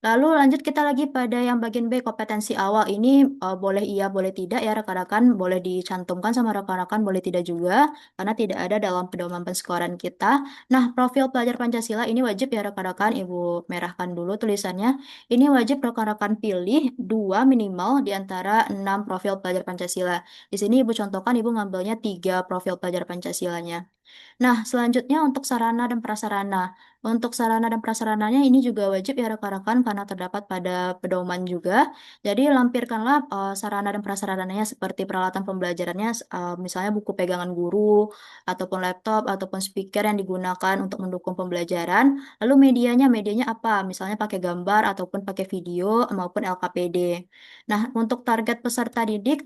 Lalu lanjut kita lagi pada yang bagian B, kompetensi awal. Ini boleh iya, boleh tidak ya rekan-rekan. Boleh dicantumkan sama rekan-rekan, boleh tidak juga. Karena tidak ada dalam pedoman penskoran kita. Nah, profil pelajar Pancasila ini wajib ya rekan-rekan. Ibu merahkan dulu tulisannya. Ini wajib rekan-rekan pilih 2 minimal di antara 6 profil pelajar Pancasila. Di sini Ibu contohkan, Ibu ngambilnya 3 profil pelajar Pancasilanya. Nah, selanjutnya untuk sarana dan prasarana. Untuk sarana dan prasarananya ini juga wajib ya rekan-rekan karena terdapat pada pedoman juga. Jadi lampirkanlah sarana dan prasarananya seperti peralatan pembelajarannya, misalnya buku pegangan guru, ataupun laptop, ataupun speaker yang digunakan untuk mendukung pembelajaran. Lalu medianya apa? Misalnya pakai gambar ataupun pakai video maupun LKPD. Nah, untuk target peserta didik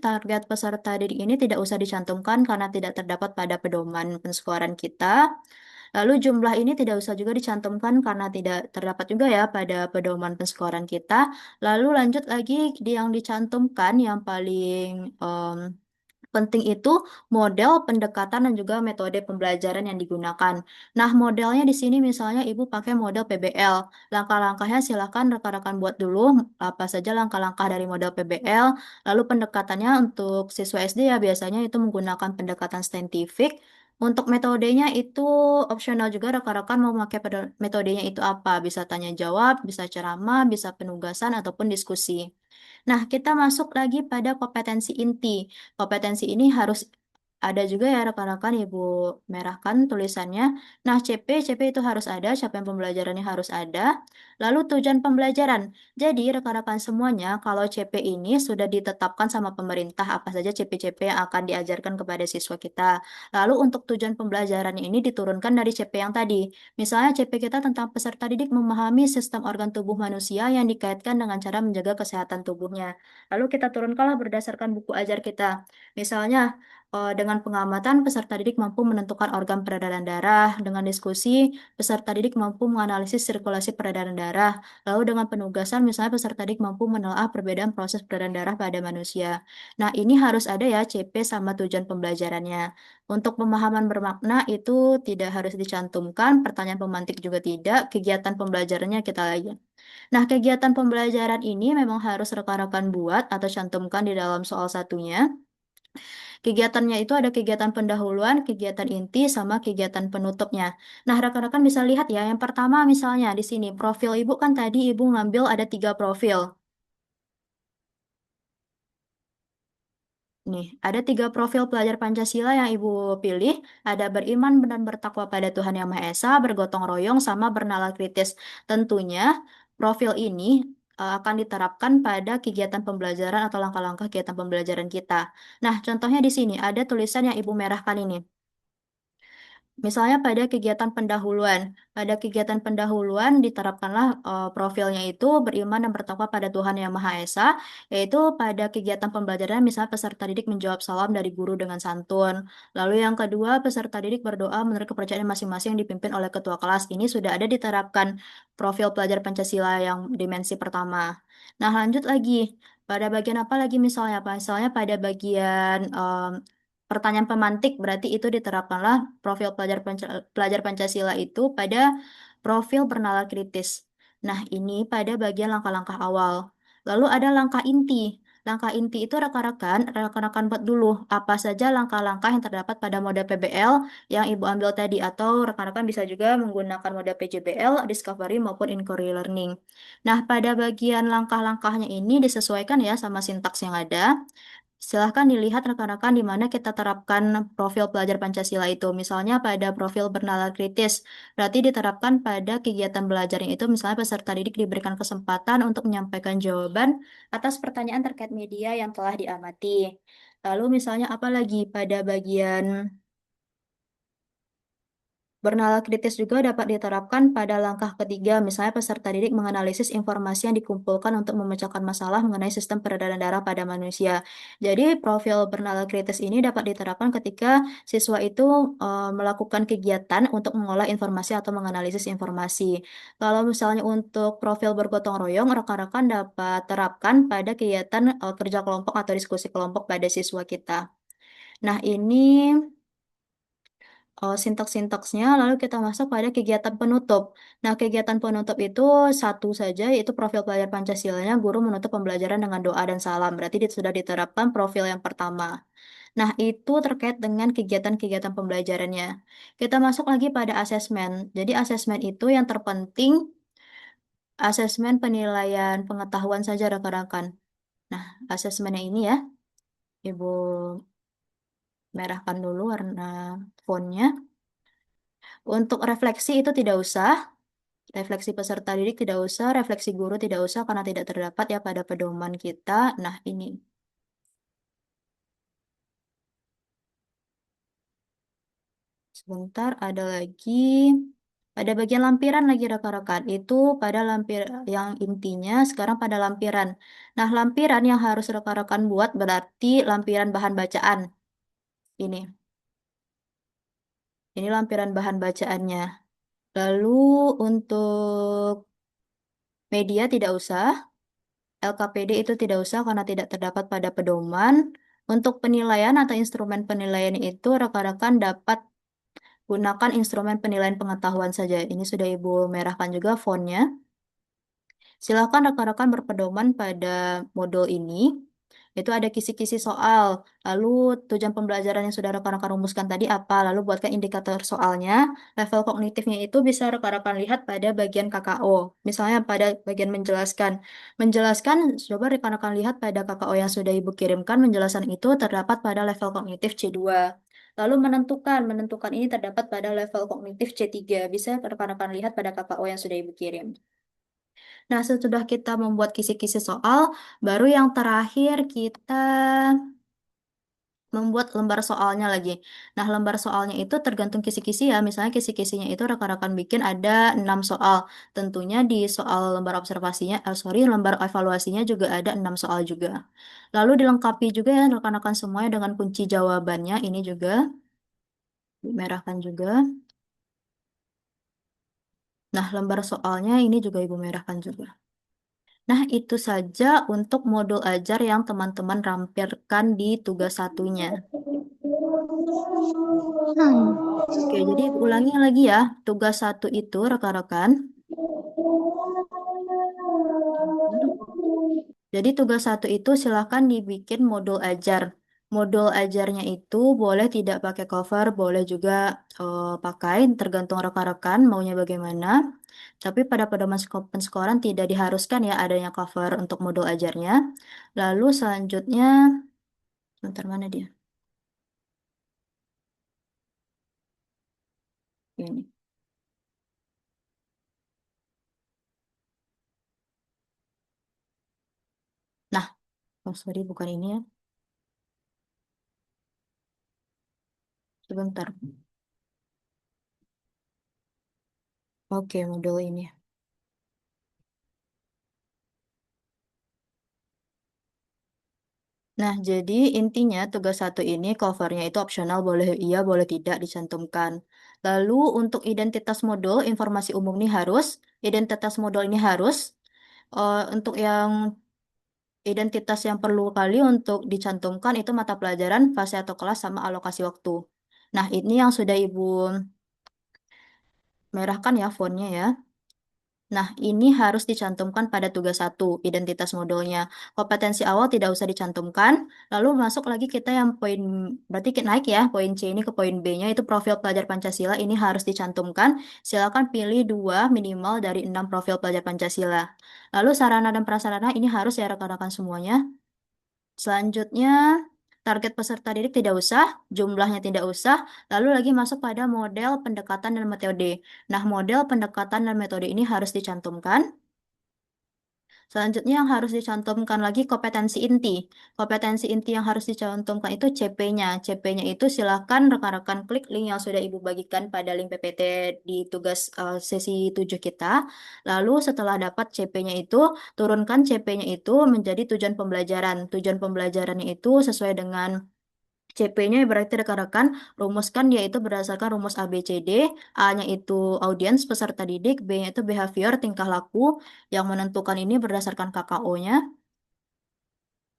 ini tidak usah dicantumkan karena tidak terdapat pada pedoman penskoran kita. Lalu jumlah ini tidak usah juga dicantumkan karena tidak terdapat juga ya pada pedoman penskoran kita. Lalu lanjut lagi di yang dicantumkan yang paling penting itu model, pendekatan, dan juga metode pembelajaran yang digunakan. Nah, modelnya di sini misalnya Ibu pakai model PBL. Langkah-langkahnya silakan rekan-rekan buat dulu apa saja langkah-langkah dari model PBL. Lalu pendekatannya untuk siswa SD ya biasanya itu menggunakan pendekatan saintifik. Untuk metodenya itu opsional juga rekan-rekan mau pakai metodenya itu apa. Bisa tanya jawab, bisa ceramah, bisa penugasan, ataupun diskusi. Nah, kita masuk lagi pada kompetensi inti. Kompetensi ini harus ada juga ya rekan-rekan Ibu merahkan tulisannya. Nah, CP itu harus ada, capaian pembelajarannya harus ada. Lalu tujuan pembelajaran. Jadi rekan-rekan semuanya, kalau CP ini sudah ditetapkan sama pemerintah, apa saja CP-CP yang akan diajarkan kepada siswa kita. Lalu untuk tujuan pembelajarannya ini diturunkan dari CP yang tadi. Misalnya CP kita tentang peserta didik memahami sistem organ tubuh manusia yang dikaitkan dengan cara menjaga kesehatan tubuhnya. Lalu kita turunkanlah berdasarkan buku ajar kita. Misalnya, Dengan pengamatan, peserta didik mampu menentukan organ peredaran darah. Dengan diskusi, peserta didik mampu menganalisis sirkulasi peredaran darah. Lalu dengan penugasan, misalnya peserta didik mampu menelaah perbedaan proses peredaran darah pada manusia. Nah, ini harus ada ya CP sama tujuan pembelajarannya. Untuk pemahaman bermakna itu tidak harus dicantumkan, pertanyaan pemantik juga tidak, kegiatan pembelajarannya kita aja. Nah, kegiatan pembelajaran ini memang harus rekan-rekan buat atau cantumkan di dalam soal satunya. Kegiatannya itu ada kegiatan pendahuluan, kegiatan inti, sama kegiatan penutupnya. Nah, rekan-rekan bisa lihat ya, yang pertama misalnya di sini, profil ibu kan tadi ibu ngambil ada 3 profil. Nih, ada 3 profil pelajar Pancasila yang Ibu pilih. Ada beriman dan bertakwa pada Tuhan Yang Maha Esa, bergotong royong, sama bernalar kritis. Tentunya, profil ini akan diterapkan pada kegiatan pembelajaran atau langkah-langkah kegiatan pembelajaran kita. Nah, contohnya di sini ada tulisan yang Ibu merahkan ini. Misalnya pada kegiatan pendahuluan diterapkanlah profilnya itu beriman dan bertakwa pada Tuhan Yang Maha Esa, yaitu pada kegiatan pembelajaran misalnya peserta didik menjawab salam dari guru dengan santun. Lalu yang kedua, peserta didik berdoa menurut kepercayaan masing-masing yang dipimpin oleh ketua kelas. Ini sudah ada diterapkan profil pelajar Pancasila yang dimensi pertama. Nah, lanjut lagi. Pada bagian apa lagi misalnya apa? Misalnya pada bagian pertanyaan pemantik berarti itu diterapkanlah profil pelajar Pancasila itu pada profil bernalar kritis. Nah, ini pada bagian langkah-langkah awal. Lalu ada langkah inti. Langkah inti itu rekan-rekan buat dulu apa saja langkah-langkah yang terdapat pada mode PBL yang Ibu ambil tadi atau rekan-rekan bisa juga menggunakan mode PJBL, Discovery maupun Inquiry Learning. Nah, pada bagian langkah-langkahnya ini disesuaikan ya sama sintaks yang ada. Silahkan dilihat rekan-rekan di mana kita terapkan profil pelajar Pancasila itu. Misalnya pada profil bernalar kritis, berarti diterapkan pada kegiatan belajarnya itu, misalnya peserta didik diberikan kesempatan untuk menyampaikan jawaban atas pertanyaan terkait media yang telah diamati. Lalu misalnya apa lagi pada bagian bernalar kritis juga dapat diterapkan pada langkah ketiga, misalnya peserta didik menganalisis informasi yang dikumpulkan untuk memecahkan masalah mengenai sistem peredaran darah pada manusia. Jadi, profil bernalar kritis ini dapat diterapkan ketika siswa itu melakukan kegiatan untuk mengolah informasi atau menganalisis informasi. Kalau misalnya untuk profil bergotong royong, rekan-rekan dapat terapkan pada kegiatan kerja kelompok atau diskusi kelompok pada siswa kita. Nah, ini sintaks-sintaksnya, lalu kita masuk pada kegiatan penutup. Nah, kegiatan penutup itu satu saja, yaitu profil pelajar Pancasilanya, guru menutup pembelajaran dengan doa dan salam. Berarti sudah diterapkan profil yang pertama. Nah, itu terkait dengan kegiatan-kegiatan pembelajarannya. Kita masuk lagi pada asesmen. Jadi, asesmen itu yang terpenting, asesmen penilaian pengetahuan saja rekan-rekan. Nah, asesmennya ini ya, Ibu merahkan dulu warna fontnya. Untuk refleksi itu tidak usah. Refleksi peserta didik tidak usah, refleksi guru tidak usah karena tidak terdapat ya pada pedoman kita. Nah, ini sebentar ada lagi pada bagian lampiran lagi rekan-rekan. Itu pada lampir yang intinya sekarang pada lampiran. Nah, lampiran yang harus rekan-rekan buat berarti lampiran bahan bacaan. Ini. Ini lampiran bahan bacaannya. Lalu untuk media tidak usah. LKPD itu tidak usah karena tidak terdapat pada pedoman. Untuk penilaian atau instrumen penilaian itu rekan-rekan dapat gunakan instrumen penilaian pengetahuan saja. Ini sudah Ibu merahkan juga fontnya. Silakan rekan-rekan berpedoman pada modul ini. Itu ada kisi-kisi soal. Lalu tujuan pembelajaran yang sudah rekan-rekan rumuskan tadi apa? Lalu buatkan indikator soalnya. Level kognitifnya itu bisa rekan-rekan lihat pada bagian KKO. Misalnya pada bagian menjelaskan. Menjelaskan, coba rekan-rekan lihat pada KKO yang sudah Ibu kirimkan. Menjelaskan itu terdapat pada level kognitif C2. Lalu menentukan ini terdapat pada level kognitif C3. Bisa rekan-rekan lihat pada KKO yang sudah Ibu kirim. Nah, sesudah kita membuat kisi-kisi soal, baru yang terakhir kita membuat lembar soalnya lagi. Nah, lembar soalnya itu tergantung kisi-kisi ya. Misalnya kisi-kisinya itu rekan-rekan bikin ada 6 soal. Tentunya di soal lembar observasinya, lembar evaluasinya juga ada 6 soal juga. Lalu dilengkapi juga ya rekan-rekan semuanya dengan kunci jawabannya. Ini juga dimerahkan juga. Nah, lembar soalnya ini juga Ibu merahkan juga. Nah, itu saja untuk modul ajar yang teman-teman rampirkan di tugas satunya. Oke, jadi ulangi lagi ya. Tugas satu itu rekan-rekan. Jadi tugas satu itu silahkan dibikin modul ajar. Modul ajarnya itu boleh tidak pakai cover, boleh juga pakai, tergantung rekan-rekan maunya bagaimana. Tapi pada pedoman pensekoran tidak diharuskan ya adanya cover untuk modul ajarnya. Lalu selanjutnya, sebentar mana dia? Ini. Nah, oh sorry bukan ini ya. Sebentar. Oke, modul ini. Nah, jadi intinya tugas satu ini covernya itu opsional, boleh iya, boleh tidak dicantumkan. Lalu untuk identitas modul, informasi umum ini harus, identitas modul ini harus. Untuk yang identitas yang perlu kali untuk dicantumkan itu mata pelajaran, fase atau kelas, sama alokasi waktu. Nah, ini yang sudah Ibu merahkan ya fontnya ya. Nah, ini harus dicantumkan pada tugas satu, identitas modulnya. Kompetensi awal tidak usah dicantumkan. Lalu masuk lagi kita yang poin, berarti kita naik ya, poin C ini ke poin B-nya, itu profil pelajar Pancasila, ini harus dicantumkan. Silakan pilih 2 minimal dari 6 profil pelajar Pancasila. Lalu sarana dan prasarana ini harus ya rekan-rekan semuanya. Selanjutnya, target peserta didik tidak usah, jumlahnya tidak usah, lalu lagi masuk pada model pendekatan dan metode. Nah, model pendekatan dan metode ini harus dicantumkan. Selanjutnya yang harus dicantumkan lagi kompetensi inti. Kompetensi inti yang harus dicantumkan itu CP-nya. CP-nya itu silakan rekan-rekan klik link yang sudah Ibu bagikan pada link PPT di tugas sesi 7 kita. Lalu setelah dapat CP-nya itu, turunkan CP-nya itu menjadi tujuan pembelajaran. Tujuan pembelajarannya itu sesuai dengan CP-nya berarti rekan-rekan rumuskan yaitu berdasarkan rumus ABCD. A-nya itu audiens peserta didik, B-nya itu behavior tingkah laku. Yang menentukan ini berdasarkan KKO-nya,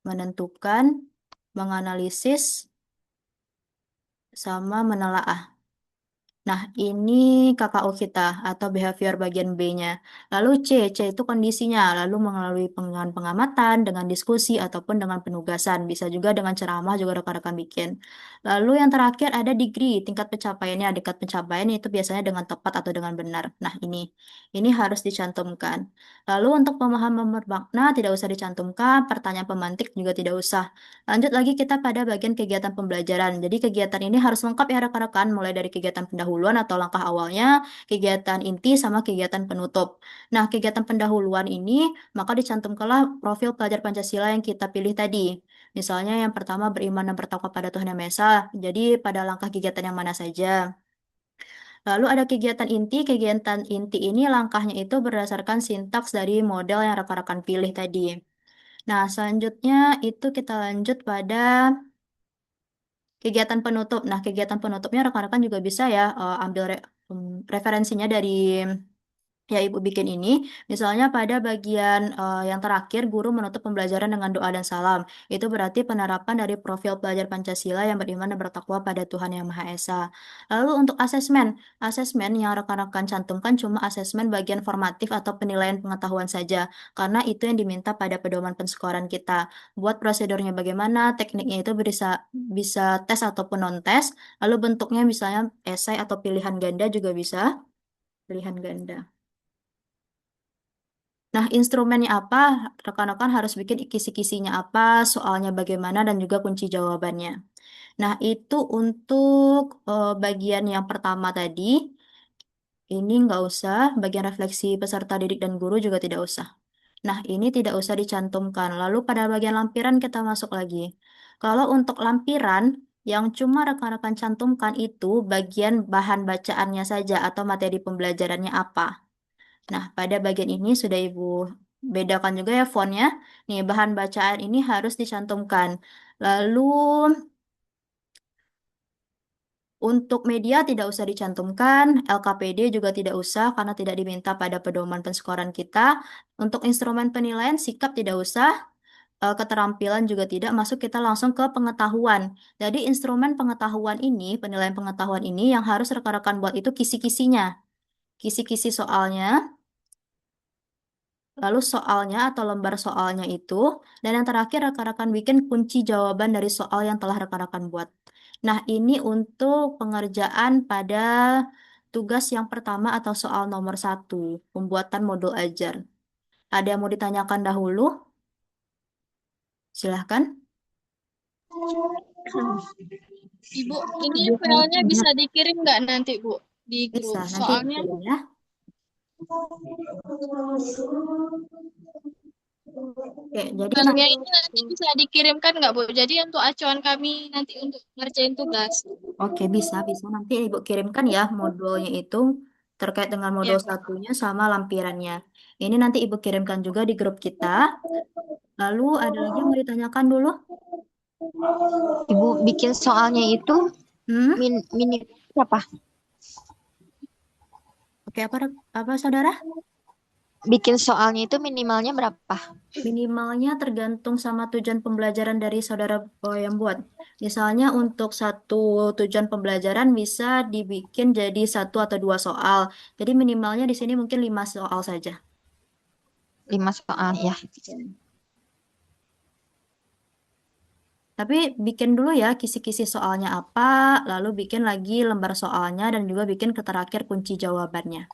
menentukan, menganalisis, sama menelaah. Nah, ini KKO kita atau behavior bagian B-nya. Lalu C itu kondisinya, lalu melalui pengamatan, dengan diskusi, ataupun dengan penugasan. Bisa juga dengan ceramah, juga rekan-rekan bikin. Lalu yang terakhir ada degree, tingkat pencapaiannya. Tingkat pencapaian itu biasanya dengan tepat atau dengan benar. Nah, ini harus dicantumkan. Lalu untuk pemahaman bermakna tidak usah dicantumkan, pertanyaan pemantik juga tidak usah. Lanjut lagi kita pada bagian kegiatan pembelajaran. Jadi kegiatan ini harus lengkap ya rekan-rekan, mulai dari kegiatan pendahuluan atau langkah awalnya, kegiatan inti, sama kegiatan penutup. Nah, kegiatan pendahuluan ini maka dicantumkanlah profil pelajar Pancasila yang kita pilih tadi. Misalnya yang pertama beriman dan bertakwa pada Tuhan Yang Maha Esa. Jadi pada langkah kegiatan yang mana saja. Lalu ada kegiatan inti ini langkahnya itu berdasarkan sintaks dari model yang rekan-rekan pilih tadi. Nah, selanjutnya itu kita lanjut pada kegiatan penutup. Nah, kegiatan penutupnya rekan-rekan juga bisa ya ambil referensinya dari ya Ibu bikin ini. Misalnya pada bagian yang terakhir, guru menutup pembelajaran dengan doa dan salam. Itu berarti penerapan dari profil pelajar Pancasila yang beriman dan bertakwa pada Tuhan Yang Maha Esa. Lalu untuk asesmen, asesmen yang rekan-rekan cantumkan cuma asesmen bagian formatif atau penilaian pengetahuan saja. Karena itu yang diminta pada pedoman pensekoran kita. Buat prosedurnya bagaimana, tekniknya itu bisa tes ataupun non-tes. Lalu bentuknya misalnya esai atau pilihan ganda juga bisa. Pilihan ganda. Nah, instrumennya apa? Rekan-rekan harus bikin kisi-kisinya apa, soalnya bagaimana, dan juga kunci jawabannya. Nah, itu untuk bagian yang pertama tadi. Ini nggak usah, bagian refleksi peserta didik dan guru juga tidak usah. Nah, ini tidak usah dicantumkan. Lalu pada bagian lampiran kita masuk lagi. Kalau untuk lampiran, Yang cuma rekan-rekan cantumkan itu bagian bahan bacaannya saja atau materi pembelajarannya apa. Nah, pada bagian ini sudah Ibu bedakan juga ya fontnya. Nih, bahan bacaan ini harus dicantumkan. Lalu untuk media tidak usah dicantumkan, LKPD juga tidak usah karena tidak diminta pada pedoman penskoran kita. Untuk instrumen penilaian sikap tidak usah, keterampilan juga tidak, masuk kita langsung ke pengetahuan. Jadi instrumen pengetahuan ini, penilaian pengetahuan ini yang harus rekan-rekan buat itu kisi-kisinya. Kisi-kisi soalnya, lalu soalnya atau lembar soalnya itu, dan yang terakhir rekan-rekan bikin kunci jawaban dari soal yang telah rekan-rekan buat. Nah, ini untuk pengerjaan pada tugas yang pertama atau soal nomor 1, pembuatan modul ajar. Ada yang mau ditanyakan dahulu? Silahkan. Ibu, ini filenya bisa dikirim nggak nanti, Bu, di Bisa, grup? nanti Soalnya dikirim ya. Oke, jadi filenya nanti ini nanti bisa dikirimkan nggak, Bu? Jadi untuk acuan kami nanti untuk ngerjain tugas. oke bisa nanti Ibu kirimkan ya modulnya itu terkait dengan modul Ya. satunya sama lampirannya. Ini nanti Ibu kirimkan juga di grup kita. Lalu ada lagi yang mau ditanyakan dulu? Ibu bikin soalnya itu Hmm? mini berapa? Oke, apa saudara? Bikin soalnya itu minimalnya berapa? Minimalnya tergantung sama tujuan pembelajaran dari saudara yang buat. Misalnya untuk satu tujuan pembelajaran bisa dibikin jadi 1 atau 2 soal. Jadi minimalnya di sini mungkin 5 soal saja. 5 soal ya. Tapi bikin dulu ya kisi-kisi soalnya apa, lalu bikin lagi lembar soalnya dan juga bikin terakhir kunci jawabannya.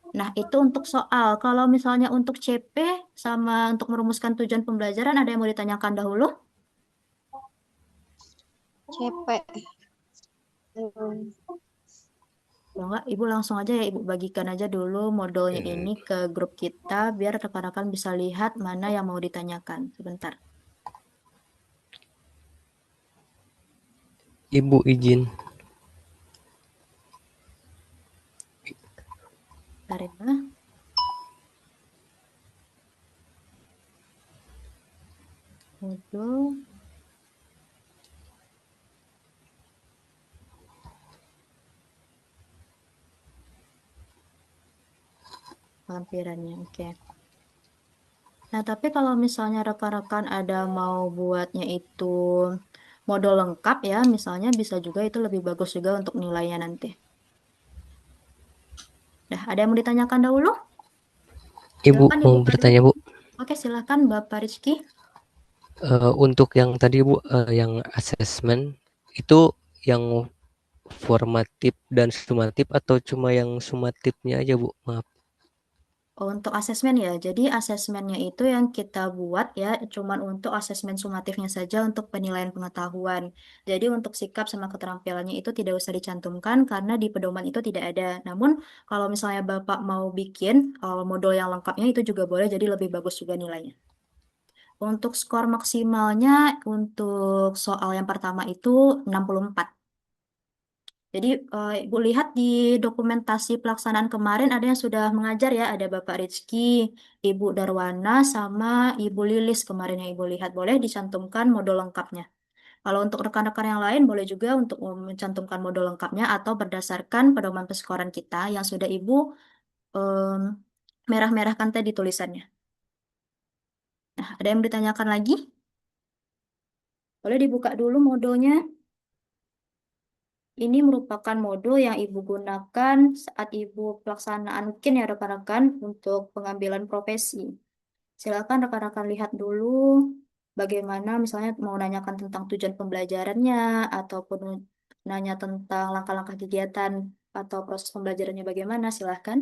Nah, itu untuk soal. Kalau misalnya untuk CP sama untuk merumuskan tujuan pembelajaran, ada yang mau ditanyakan dahulu? CP. Kalau enggak, Ibu langsung aja ya, Ibu bagikan aja dulu modulnya ini ke grup kita, biar rekan-rekan bisa lihat mana yang mau ditanyakan. Sebentar. Ibu izin. Bentar ya. Modul. Lampirannya, oke. Nah, tapi kalau misalnya rekan-rekan ada mau buatnya itu modul lengkap ya, misalnya bisa juga itu lebih bagus juga untuk nilainya nanti. Nah, ada yang mau ditanyakan dahulu? Ibu Silakan mau dibuka dulu. bertanya, Bu. Oke, silakan Bapak Rizky. Untuk yang tadi, Bu, yang asesmen itu yang formatif dan sumatif atau cuma yang sumatifnya aja, Bu? Maaf. Untuk asesmen ya, jadi asesmennya itu yang kita buat ya, cuman untuk asesmen sumatifnya saja untuk penilaian pengetahuan. Jadi untuk sikap sama keterampilannya itu tidak usah dicantumkan karena di pedoman itu tidak ada. Namun kalau misalnya Bapak mau bikin modul yang lengkapnya itu juga boleh, jadi lebih bagus juga nilainya. Untuk skor maksimalnya untuk soal yang pertama itu 64. Jadi Ibu lihat di dokumentasi pelaksanaan kemarin ada yang sudah mengajar ya, ada Bapak Rizky, Ibu Darwana, sama Ibu Lilis kemarin yang Ibu lihat. Boleh dicantumkan modul lengkapnya. Kalau untuk rekan-rekan yang lain boleh juga untuk mencantumkan modul lengkapnya atau berdasarkan pedoman peskoran kita yang sudah Ibu em, merah-merahkan tadi tulisannya. Nah, ada yang ditanyakan lagi? Boleh dibuka dulu modulnya. Ini merupakan modul yang Ibu gunakan saat Ibu pelaksanaan mungkin ya rekan-rekan untuk pengambilan profesi. Silakan rekan-rekan lihat dulu bagaimana misalnya mau nanyakan tentang tujuan pembelajarannya ataupun nanya tentang langkah-langkah kegiatan atau proses pembelajarannya bagaimana, silahkan.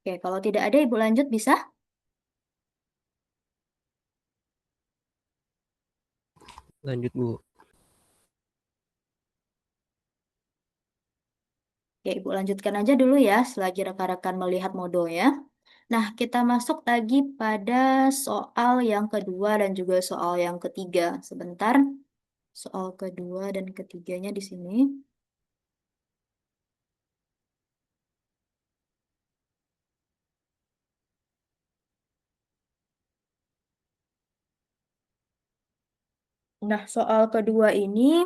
Oke, kalau tidak ada Ibu lanjut bisa? Lanjut, Bu. Oke, Ibu lanjutkan aja dulu ya, selagi rekan-rekan melihat modelnya. Nah, kita masuk lagi pada soal yang kedua dan juga soal yang ketiga. Sebentar, soal kedua dan ketiganya di sini. Nah, soal kedua ini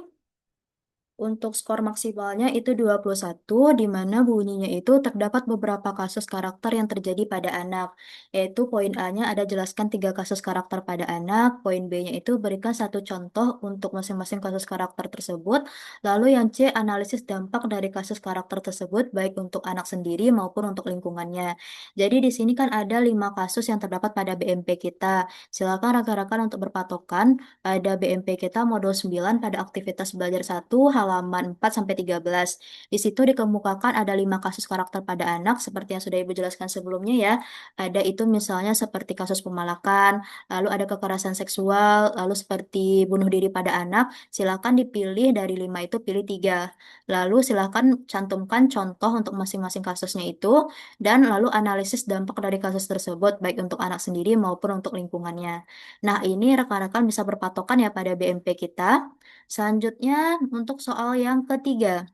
untuk skor maksimalnya itu 21, di mana bunyinya itu terdapat beberapa kasus karakter yang terjadi pada anak. Yaitu poin A-nya ada jelaskan 3 kasus karakter pada anak, poin B-nya itu berikan 1 contoh untuk masing-masing kasus karakter tersebut, lalu yang C, analisis dampak dari kasus karakter tersebut baik untuk anak sendiri maupun untuk lingkungannya. Jadi di sini kan ada 5 kasus yang terdapat pada BMP kita. Silakan rekan-rekan untuk berpatokan pada BMP kita modul 9 pada aktivitas belajar 1 halaman 4 sampai 13. Di situ dikemukakan ada 5 kasus karakter pada anak seperti yang sudah Ibu jelaskan sebelumnya ya. Ada itu misalnya seperti kasus pemalakan, lalu ada kekerasan seksual, lalu seperti bunuh diri pada anak. Silakan dipilih dari 5 itu pilih 3. Lalu silakan cantumkan contoh untuk masing-masing kasusnya itu dan lalu analisis dampak dari kasus tersebut baik untuk anak sendiri maupun untuk lingkungannya. Nah, ini rekan-rekan bisa berpatokan ya pada BMP kita. Selanjutnya, untuk soal yang ketiga.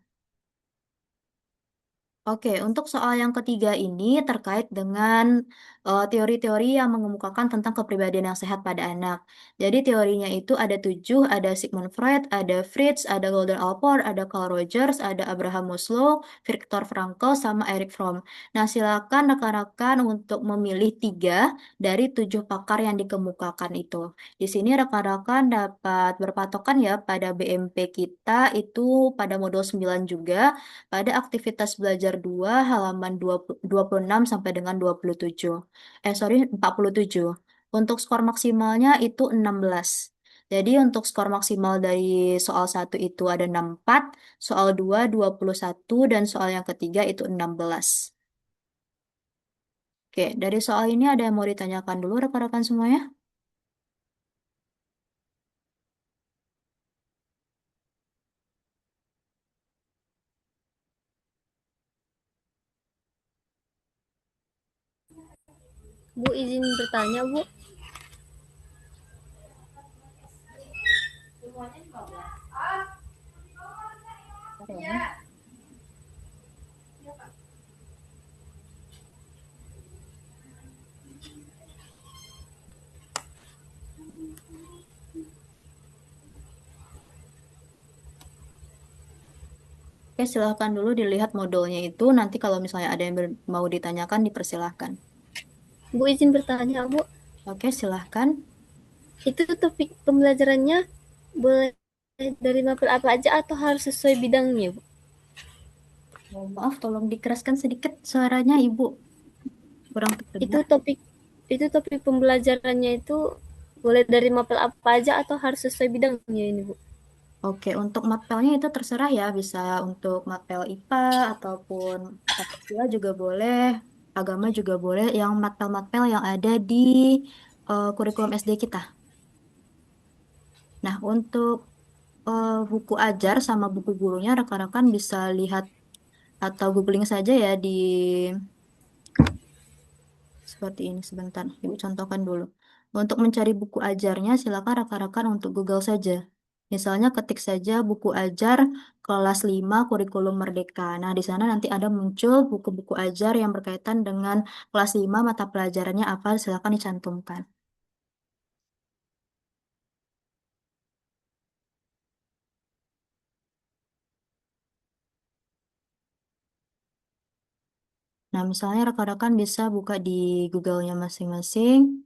Oke, untuk soal yang ketiga ini terkait dengan teori-teori yang mengemukakan tentang kepribadian yang sehat pada anak. Jadi teorinya itu ada 7, ada Sigmund Freud, ada Fritz, ada Golden Allport, ada Carl Rogers, ada Abraham Maslow, Viktor Frankl, sama Erich Fromm. Nah, silakan rekan-rekan untuk memilih 3 dari 7 pakar yang dikemukakan itu. Di sini rekan-rekan dapat berpatokan ya pada BMP kita itu pada modul 9 juga pada aktivitas belajar 2 halaman 26 sampai dengan 27. Sorry, 47. Untuk skor maksimalnya itu 16. Jadi untuk skor maksimal dari soal 1 itu ada 64, soal 2 21, dan soal yang ketiga itu 16. Oke, dari soal ini ada yang mau ditanyakan dulu rekan-rekan semuanya? Bu, izin bertanya, Bu. Oke, silahkan dulu dilihat modelnya itu. Nanti kalau misalnya ada yang mau ditanyakan, dipersilahkan. Bu, izin bertanya, Bu. Oke, silahkan. Itu topik pembelajarannya boleh dari mapel apa aja atau harus sesuai bidangnya, Bu? Mohon maaf, tolong dikeraskan sedikit suaranya, Ibu. Kurang Itu terdengar. topik pembelajarannya itu boleh dari mapel apa aja atau harus sesuai bidangnya ini, Bu? Oke, untuk mapelnya itu terserah ya, bisa untuk mapel IPA ataupun Pancasila juga boleh, agama juga boleh, yang mapel-mapel yang ada di kurikulum SD kita. Nah, untuk buku ajar sama buku gurunya, rekan-rekan bisa lihat atau googling saja ya di seperti ini. Sebentar, Ibu contohkan dulu. Untuk mencari buku ajarnya, silakan rekan-rekan untuk Google saja. Misalnya ketik saja buku ajar kelas 5 kurikulum Merdeka. Nah, di sana nanti ada muncul buku-buku ajar yang berkaitan dengan kelas 5 mata pelajarannya apa, silakan dicantumkan. Nah, misalnya rekan-rekan bisa buka di Google-nya masing-masing.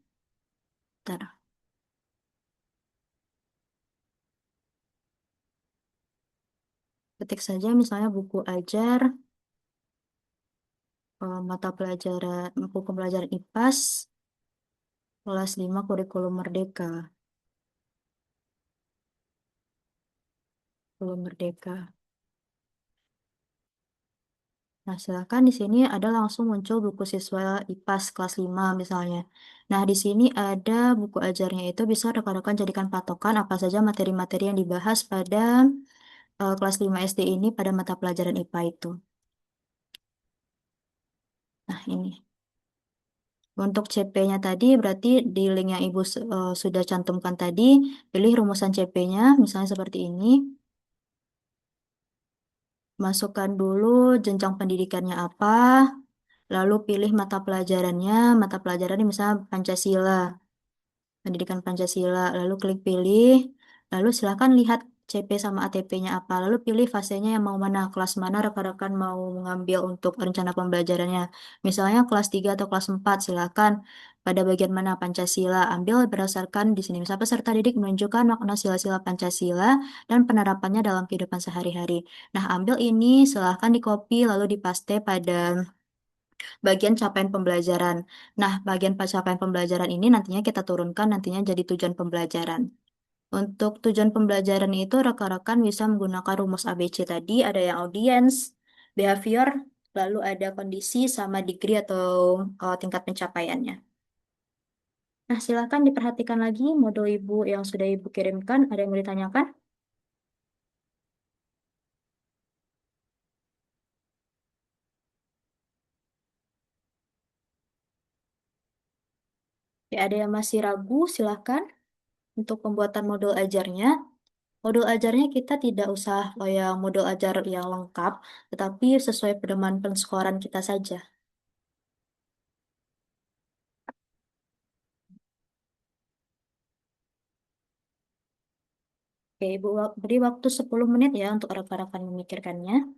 Bentar. Ketik saja misalnya buku ajar mata pelajaran buku pelajaran IPAS kelas 5 kurikulum Merdeka. Kurikulum Merdeka. Nah, silakan di sini ada langsung muncul buku siswa IPAS kelas 5 misalnya. Nah, di sini ada buku ajarnya itu bisa rekan-rekan jadikan patokan apa saja materi-materi yang dibahas pada kelas 5 SD ini pada mata pelajaran IPA itu. ini. Untuk CP-nya tadi berarti di link yang Ibu sudah cantumkan tadi, pilih rumusan CP-nya, misalnya seperti ini. Masukkan dulu jenjang pendidikannya apa, lalu pilih mata pelajarannya, mata pelajarannya misalnya Pancasila, pendidikan Pancasila, lalu klik pilih, lalu silakan lihat CP sama ATP-nya apa, lalu pilih fasenya yang mau mana, kelas mana rekan-rekan mau mengambil untuk rencana pembelajarannya. Misalnya kelas 3 atau kelas 4, silakan pada bagian mana Pancasila, ambil berdasarkan di sini. Misalnya peserta didik menunjukkan makna sila-sila Pancasila dan penerapannya dalam kehidupan sehari-hari. Nah, ambil ini, silahkan di copy lalu dipaste pada bagian capaian pembelajaran. Nah, bagian capaian pembelajaran ini nantinya kita turunkan nantinya jadi tujuan pembelajaran. Untuk tujuan pembelajaran itu rekan-rekan bisa menggunakan rumus ABC tadi, ada yang audience, behavior, lalu ada kondisi sama degree atau tingkat pencapaiannya. Nah, silakan diperhatikan lagi modul Ibu yang sudah Ibu kirimkan, ada yang mau ditanyakan? Ya, ada yang masih ragu, silakan. Untuk pembuatan modul ajarnya, modul ajarnya kita tidak usah yang modul ajar yang lengkap, tetapi sesuai pedoman penskoran kita saja. Oke, Ibu beri waktu 10 menit ya untuk rekan-rekan memikirkannya.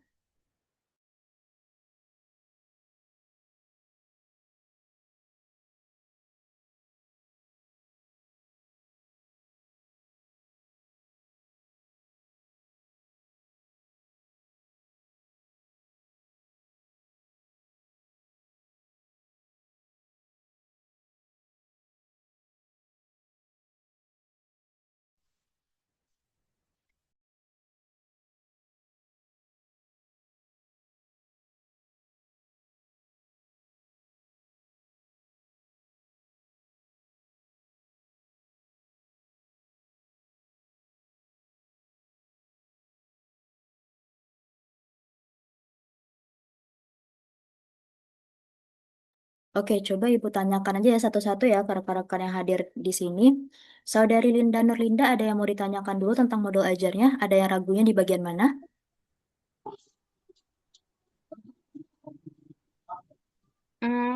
Oke, coba Ibu tanyakan aja ya satu-satu ya ke rekan-rekan yang hadir di sini. Saudari Linda Nurlinda, ada yang mau ditanyakan dulu tentang modul ajarnya? Ada yang ragunya di bagian mana?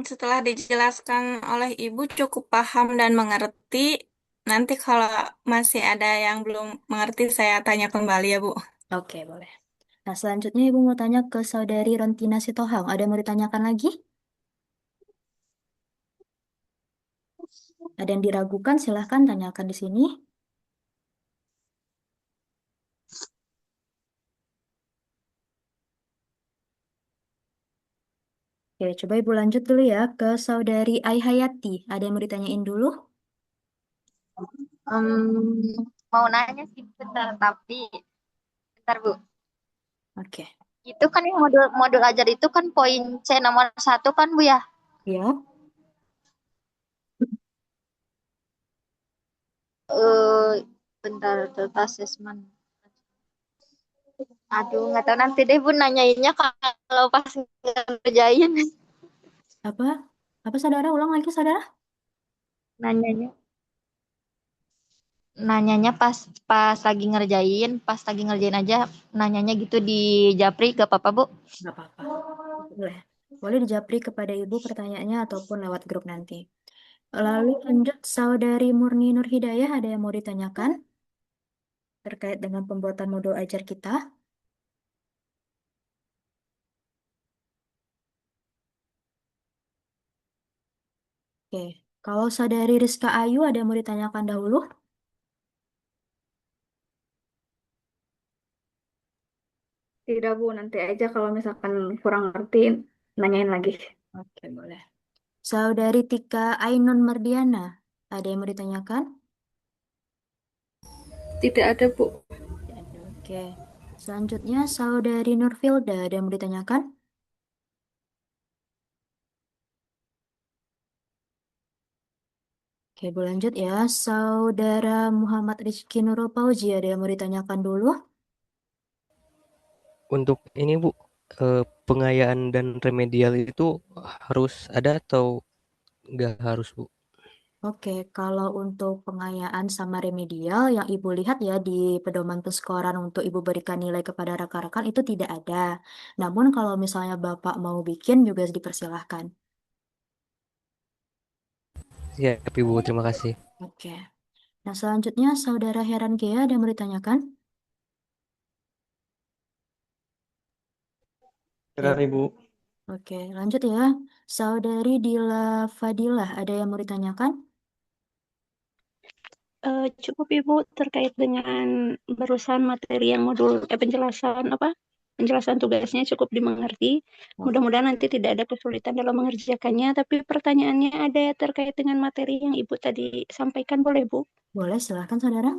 Setelah dijelaskan oleh Ibu cukup paham dan mengerti. Nanti kalau masih ada yang belum mengerti, saya tanya kembali ya, Bu. Oke, boleh. Nah, selanjutnya Ibu mau tanya ke Saudari Rontina Sitohang. Ada yang mau ditanyakan lagi? Ada yang diragukan? Silahkan tanyakan di sini. Oke, coba Ibu lanjut dulu ya ke Saudari Ai Hayati. Ada yang mau ditanyain dulu? Mau nanya sih bentar, tapi bentar Bu. Oke. Itu kan yang modul modul ajar itu kan poin C nomor 1 kan Bu ya? Ya. Eh bentar data assessment. Aduh, nggak tahu nanti deh Bu nanyainnya kalau pas ngerjain. Apa? Apa saudara? Ulang lagi saudara? Nanyanya. Nanyanya pas lagi ngerjain aja nanyanya gitu di Japri gak apa-apa Bu? Nggak apa-apa. Boleh. Boleh dijapri kepada Ibu pertanyaannya ataupun lewat grup nanti. Lalu lanjut Saudari Murni Nur Hidayah, ada yang mau ditanyakan terkait dengan pembuatan modul ajar kita? Oke. Kalau Saudari Rizka Ayu, ada yang mau ditanyakan dahulu? Tidak, Bu. Nanti aja kalau misalkan kurang ngerti, nanyain lagi. Oke, boleh. Saudari Tika Ainun Mardiana, ada yang mau ditanyakan? Tidak ada, Bu. Tidak ada, oke. Selanjutnya, Saudari Nurfilda, ada yang mau ditanyakan? Oke, boleh lanjut ya. Saudara Muhammad Rizky Nurul Pauzi, ada yang mau ditanyakan dulu? Untuk ini Bu, pengayaan dan remedial itu harus ada atau nggak harus, Bu? Oke, kalau untuk pengayaan sama remedial yang Ibu lihat ya di pedoman persekoran untuk Ibu berikan nilai kepada rekan-rekan itu tidak ada. Namun kalau misalnya Bapak mau bikin juga dipersilahkan. Siap, Ibu. Terima kasih. Oke. Nah, selanjutnya Saudara Heran Gea ada yang mau ditanyakan? Benar, Oke, Ibu. oke, lanjut ya. Saudari Dila Fadilah ada yang mau ditanyakan? Cukup Ibu terkait dengan barusan materi yang modul penjelasan apa? Penjelasan tugasnya cukup dimengerti. Mudah-mudahan nanti tidak ada kesulitan dalam mengerjakannya. Tapi pertanyaannya ada terkait dengan materi yang Ibu tadi sampaikan, boleh Bu? Boleh, silahkan Saudara.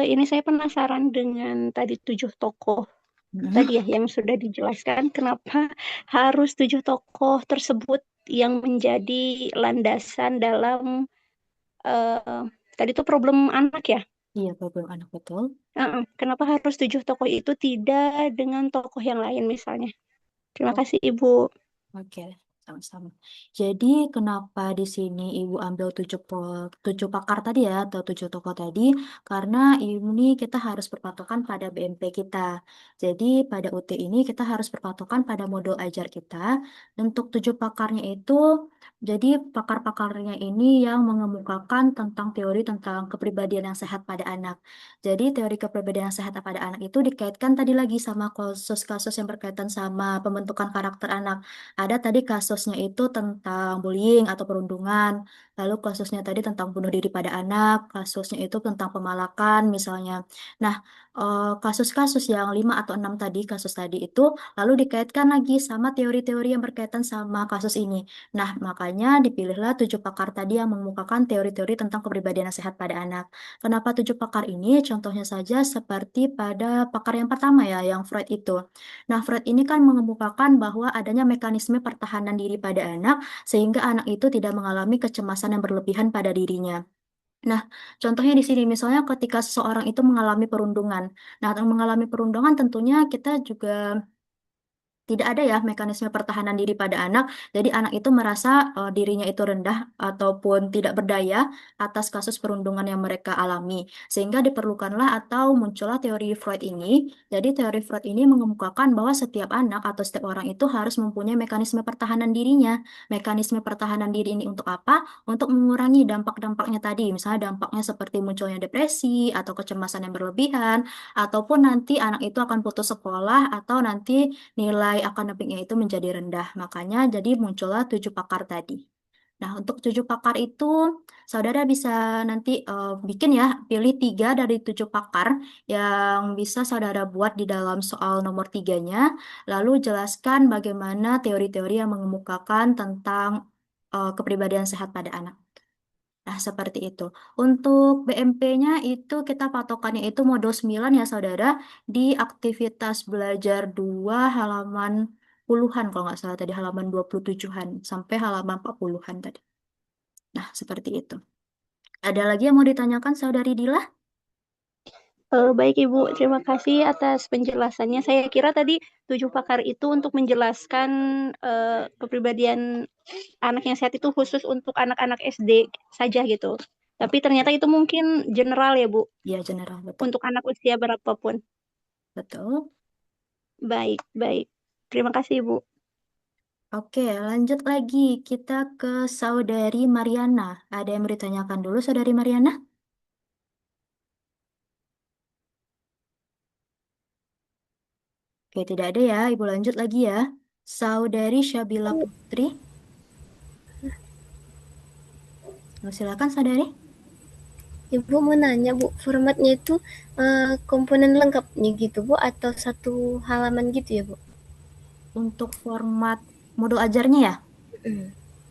Ini saya penasaran dengan tadi 7 tokoh Mhm. tadi ya yang sudah dijelaskan. Kenapa harus 7 tokoh tersebut yang menjadi landasan dalam eh, tadi itu problem anak ya? Iya, problem anak betul. Kenapa harus 7 tokoh itu tidak dengan tokoh yang lain misalnya? Terima Oh, kasih Ibu. oke, sama-sama. Jadi kenapa di sini Ibu ambil 7 pakar tadi ya, atau 7 tokoh tadi? Karena ini kita harus berpatokan pada BMP kita. Jadi pada UT ini kita harus berpatokan pada modul ajar kita. Untuk 7 pakarnya itu, jadi pakar-pakarnya ini yang mengemukakan tentang teori tentang kepribadian yang sehat pada anak. Jadi teori kepribadian yang sehat pada anak itu dikaitkan tadi lagi sama kasus-kasus yang berkaitan sama pembentukan karakter anak. Ada tadi kasusnya itu tentang bullying atau perundungan, lalu kasusnya tadi tentang bunuh diri pada anak, kasusnya itu tentang pemalakan misalnya. Nah, kasus-kasus yang 5 atau 6 tadi, kasus tadi itu lalu dikaitkan lagi sama teori-teori yang berkaitan sama kasus ini. Nah, makanya dipilihlah 7 pakar tadi yang mengemukakan teori-teori tentang kepribadian yang sehat pada anak. Kenapa 7 pakar ini? Contohnya saja seperti pada pakar yang pertama ya, yang Freud itu. Nah, Freud ini kan mengemukakan bahwa adanya mekanisme pertahanan diri pada anak sehingga anak itu tidak mengalami kecemasan yang berlebihan pada dirinya. Nah, contohnya di sini misalnya ketika seseorang itu mengalami perundungan. Nah, mengalami perundungan tentunya kita juga tidak ada ya mekanisme pertahanan diri pada anak. Jadi anak itu merasa dirinya itu rendah ataupun tidak berdaya atas kasus perundungan yang mereka alami. Sehingga diperlukanlah atau muncullah teori Freud ini. Jadi teori Freud ini mengemukakan bahwa setiap anak atau setiap orang itu harus mempunyai mekanisme pertahanan dirinya. Mekanisme pertahanan diri ini untuk apa? Untuk mengurangi dampak-dampaknya tadi. Misalnya dampaknya seperti munculnya depresi atau kecemasan yang berlebihan, ataupun nanti anak itu akan putus sekolah atau nanti nilai akademiknya itu menjadi rendah. Makanya jadi muncullah 7 pakar tadi. Nah, untuk 7 pakar itu, saudara bisa nanti bikin ya, pilih 3 dari 7 pakar yang bisa saudara buat di dalam soal nomor 3-nya, lalu jelaskan bagaimana teori-teori yang mengemukakan tentang kepribadian sehat pada anak. Nah, seperti itu. Untuk BMP-nya itu kita patokannya itu modul 9 ya, saudara, di aktivitas belajar 2 halaman puluhan, kalau nggak salah tadi halaman 27-an sampai halaman 40-an tadi. Nah, seperti itu. Ada lagi yang mau ditanyakan, Saudari Dila? Baik Ibu, terima kasih atas penjelasannya. Saya kira tadi 7 pakar itu untuk menjelaskan kepribadian anak yang sehat itu khusus untuk anak-anak SD saja gitu. Tapi ternyata itu mungkin general ya Bu, Iya, general, betul. untuk anak usia berapapun. Betul. Baik, baik. Terima kasih Ibu. Oke, lanjut lagi. Kita ke Saudari Mariana. Ada yang mau ditanyakan dulu, Saudari Mariana? Oke, tidak ada ya. Ibu lanjut lagi ya. Saudari Syabila Putri. Silakan, Saudari. Ibu mau nanya Bu, formatnya itu komponen lengkapnya gitu Bu atau satu halaman gitu ya Bu? Untuk format modul ajarnya ya?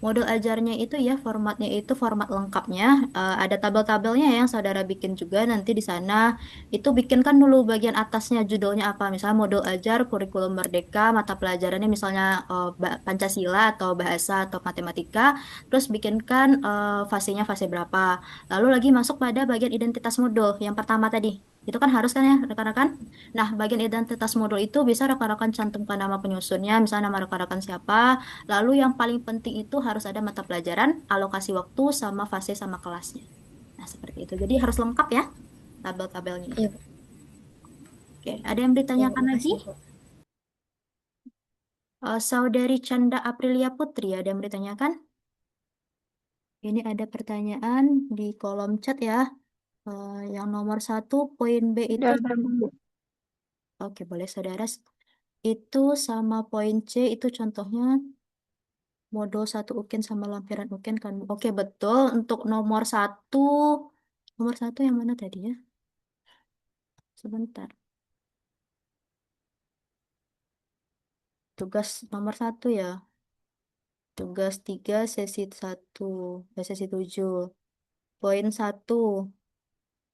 Modul ajarnya itu ya formatnya itu format lengkapnya. Ada tabel-tabelnya yang saudara bikin juga nanti di sana. Itu bikinkan dulu bagian atasnya judulnya apa. Misalnya modul ajar kurikulum merdeka, mata pelajarannya misalnya Pancasila atau bahasa atau matematika. Terus bikinkan fasenya fase berapa. Lalu lagi masuk pada bagian identitas modul yang pertama tadi. Itu kan harus kan ya rekan-rekan? Nah, bagian identitas modul itu bisa rekan-rekan cantumkan nama penyusunnya, misalnya nama rekan-rekan siapa. Lalu yang paling penting itu harus ada mata pelajaran, alokasi waktu, sama fase sama kelasnya. Nah, seperti itu. Jadi harus lengkap ya tabel-tabelnya. Iya, Bu. Oke, ada yang Ya, ditanyakan lagi? makasih, Bu. Saudari Canda Aprilia Putri, ada yang ditanyakan? Ini ada pertanyaan di kolom chat ya. Yang nomor 1, poin B itu, Udah, Bu. oke boleh saudara. Itu sama poin C itu contohnya modul 1 UKIN sama lampiran UKIN kan. Oke betul. Untuk nomor satu yang mana tadi ya? Sebentar. Tugas nomor 1 ya. Tugas 3 sesi 1, sesi 7. Poin 1.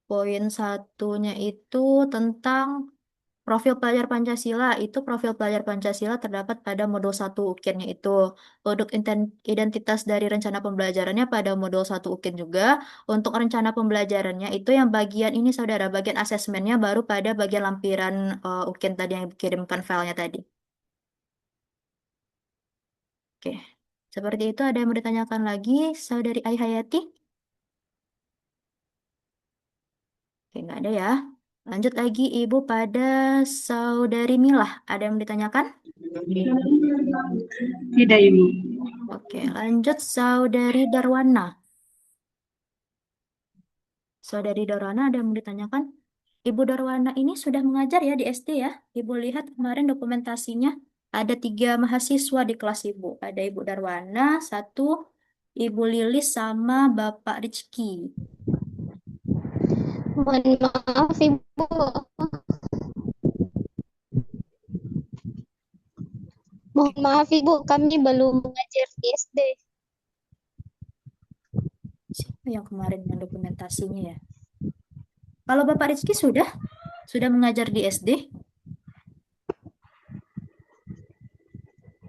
Poin satunya itu tentang profil pelajar Pancasila. Itu profil pelajar Pancasila terdapat pada modul 1 UKIN-nya itu. Untuk identitas dari rencana pembelajarannya pada modul 1 UKIN juga. Untuk rencana pembelajarannya itu yang bagian ini saudara, bagian asesmennya baru pada bagian lampiran UKIN tadi yang dikirimkan filenya tadi. Oke, seperti itu ada yang mau ditanyakan lagi, saudari Ai Hayati? Oke, nggak ada ya. Lanjut lagi Ibu pada saudari Milah. Ada yang mau ditanyakan? Tidak, Ibu. Oke, lanjut saudari Darwana. Saudari Darwana ada yang mau ditanyakan? Ibu Darwana ini sudah mengajar ya di SD ya? Ibu lihat kemarin dokumentasinya. Ada 3 mahasiswa di kelas Ibu. Ada Ibu Darwana, 1, Ibu Lilis, sama Bapak Rizky. Mohon maaf Ibu. Mohon maaf Ibu, kami belum mengajar di SD. Siapa yang kemarin yang dokumentasinya ya? Kalau Bapak Rizky sudah mengajar di SD?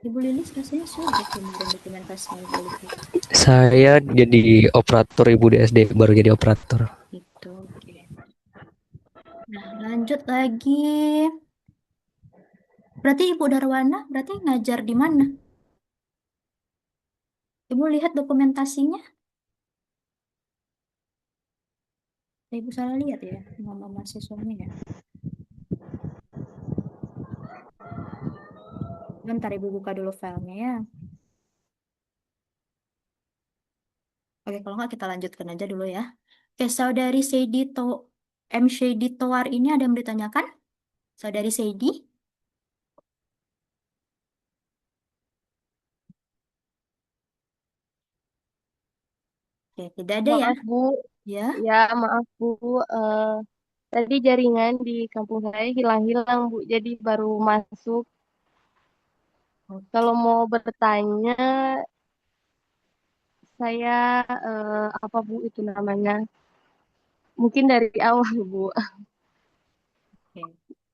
Ibu Lilis rasanya sudah kemarin dokumentasinya Ibu lihat. Saya jadi operator Ibu di SD, baru jadi operator. Itu, oke. Nah, lanjut lagi. Berarti Ibu Darwana berarti ngajar di mana? Ibu lihat dokumentasinya? Ibu salah lihat ya, nama mahasiswanya ya. Bentar Ibu buka dulu filenya ya. Oke, kalau nggak kita lanjutkan aja dulu ya. Oke, Saudari M. Shady Toar ini ada yang ditanyakan? Saudari Shady? Oke, tidak ada ya? Maaf Bu, Ya. ya maaf Bu, tadi jaringan di kampung saya hilang-hilang Bu, jadi baru masuk. Oke. Kalau mau bertanya, saya apa Bu itu namanya? Mungkin dari awal Bu. Oke.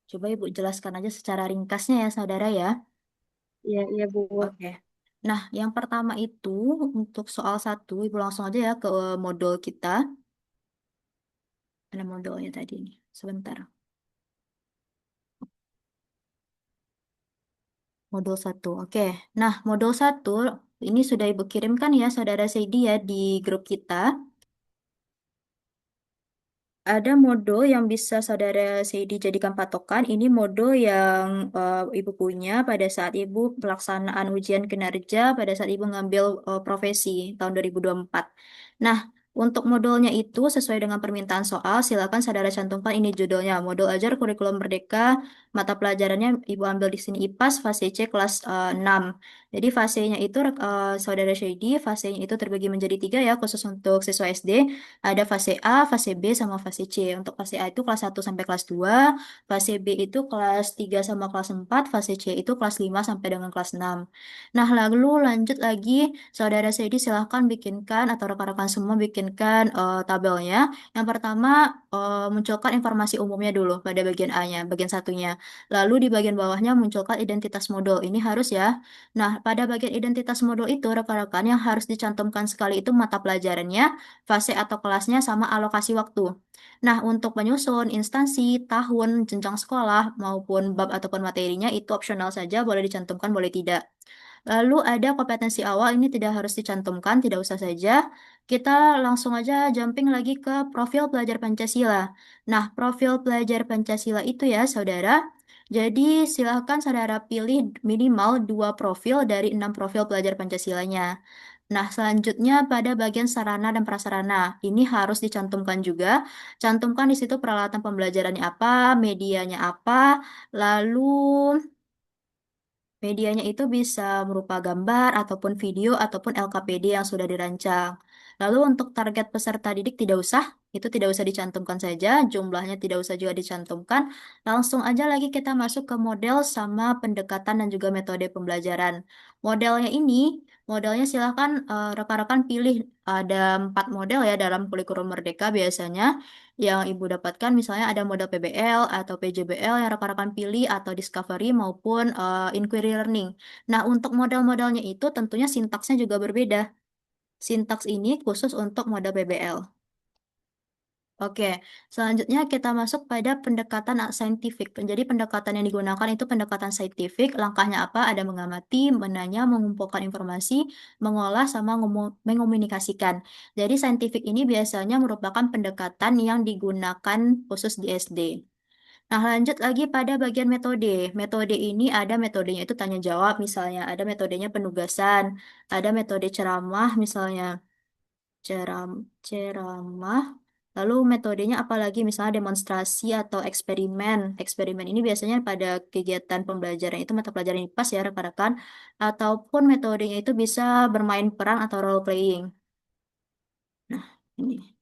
Coba Ibu jelaskan aja secara ringkasnya ya, saudara ya. Iya iya Bu. Oke. Nah, yang pertama itu untuk soal 1, Ibu langsung aja ya ke modul kita. Ada modulnya tadi nih. Sebentar. Modul 1. Oke. Nah, modul 1 ini sudah Ibu kirimkan ya, saudara Seidi ya, di grup kita. Ada modul yang bisa saudara Seidi jadikan patokan. Ini modul yang Ibu punya pada saat Ibu pelaksanaan ujian kinerja, pada saat Ibu ngambil profesi tahun 2024. Nah, untuk modulnya itu sesuai dengan permintaan soal, silakan saudara cantumkan ini judulnya. Modul Ajar Kurikulum Merdeka, mata pelajarannya Ibu ambil di sini IPAS, fase C kelas 6. Jadi fasenya itu saudara Seidi, fasenya itu terbagi menjadi 3 ya, khusus untuk siswa SD. Ada fase A, fase B, sama fase C. Untuk fase A itu kelas 1 sampai kelas 2, fase B itu kelas 3 sama kelas 4, fase C itu kelas 5 sampai dengan kelas 6. Nah, lalu lanjut lagi, Saudara Sedi silahkan bikinkan atau rekan-rekan semua bikinkan tabelnya. Yang pertama, munculkan informasi umumnya dulu pada bagian A-nya, bagian satunya. Lalu di bagian bawahnya munculkan identitas modul. Ini harus ya. Nah, pada bagian identitas modul itu, rekan-rekan yang harus dicantumkan sekali itu mata pelajarannya, fase atau kelasnya, sama alokasi waktu. Nah, untuk menyusun instansi, tahun, jenjang sekolah, maupun bab ataupun materinya itu opsional saja, boleh dicantumkan, boleh tidak. Lalu ada kompetensi awal, ini tidak harus dicantumkan, tidak usah saja. Kita langsung aja jumping lagi ke profil pelajar Pancasila. Nah, profil pelajar Pancasila itu ya, saudara. Jadi, silahkan saudara pilih minimal 2 profil dari 6 profil pelajar Pancasilanya. Nah, selanjutnya pada bagian sarana dan prasarana. Ini harus dicantumkan juga. Cantumkan di situ peralatan pembelajarannya apa, medianya apa, lalu medianya itu bisa berupa gambar ataupun video ataupun LKPD yang sudah dirancang. Lalu untuk target peserta didik tidak usah, itu tidak usah dicantumkan saja, jumlahnya tidak usah juga dicantumkan. Langsung aja lagi kita masuk ke model sama pendekatan dan juga metode pembelajaran. Modelnya ini, modelnya silahkan rekan-rekan pilih ada 4 model ya dalam kurikulum Merdeka biasanya yang Ibu dapatkan misalnya ada model PBL atau PJBL yang rekan-rekan pilih atau Discovery maupun Inquiry Learning. Nah, untuk model-modelnya itu tentunya sintaksnya juga berbeda. Sintaks ini khusus untuk model PBL. Oke, selanjutnya kita masuk pada pendekatan saintifik. Jadi pendekatan yang digunakan itu pendekatan saintifik. Langkahnya apa? Ada mengamati, menanya, mengumpulkan informasi, mengolah, sama mengomunikasikan. Jadi saintifik ini biasanya merupakan pendekatan yang digunakan khusus di SD. Nah, lanjut lagi pada bagian metode. Metode ini ada metodenya itu tanya jawab misalnya, ada metodenya penugasan, ada metode ceramah misalnya, ceramah. Lalu metodenya apalagi misalnya demonstrasi atau eksperimen. Eksperimen ini biasanya pada kegiatan pembelajaran itu mata pelajaran IPAS ya rekan-rekan, ataupun metodenya itu bisa bermain peran atau role playing. Nah, ini.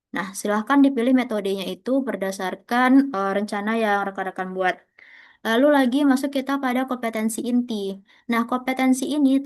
Nah, silahkan dipilih metodenya itu berdasarkan rencana yang rekan-rekan buat. Lalu lagi masuk kita pada kompetensi inti. Nah, kompetensi ini,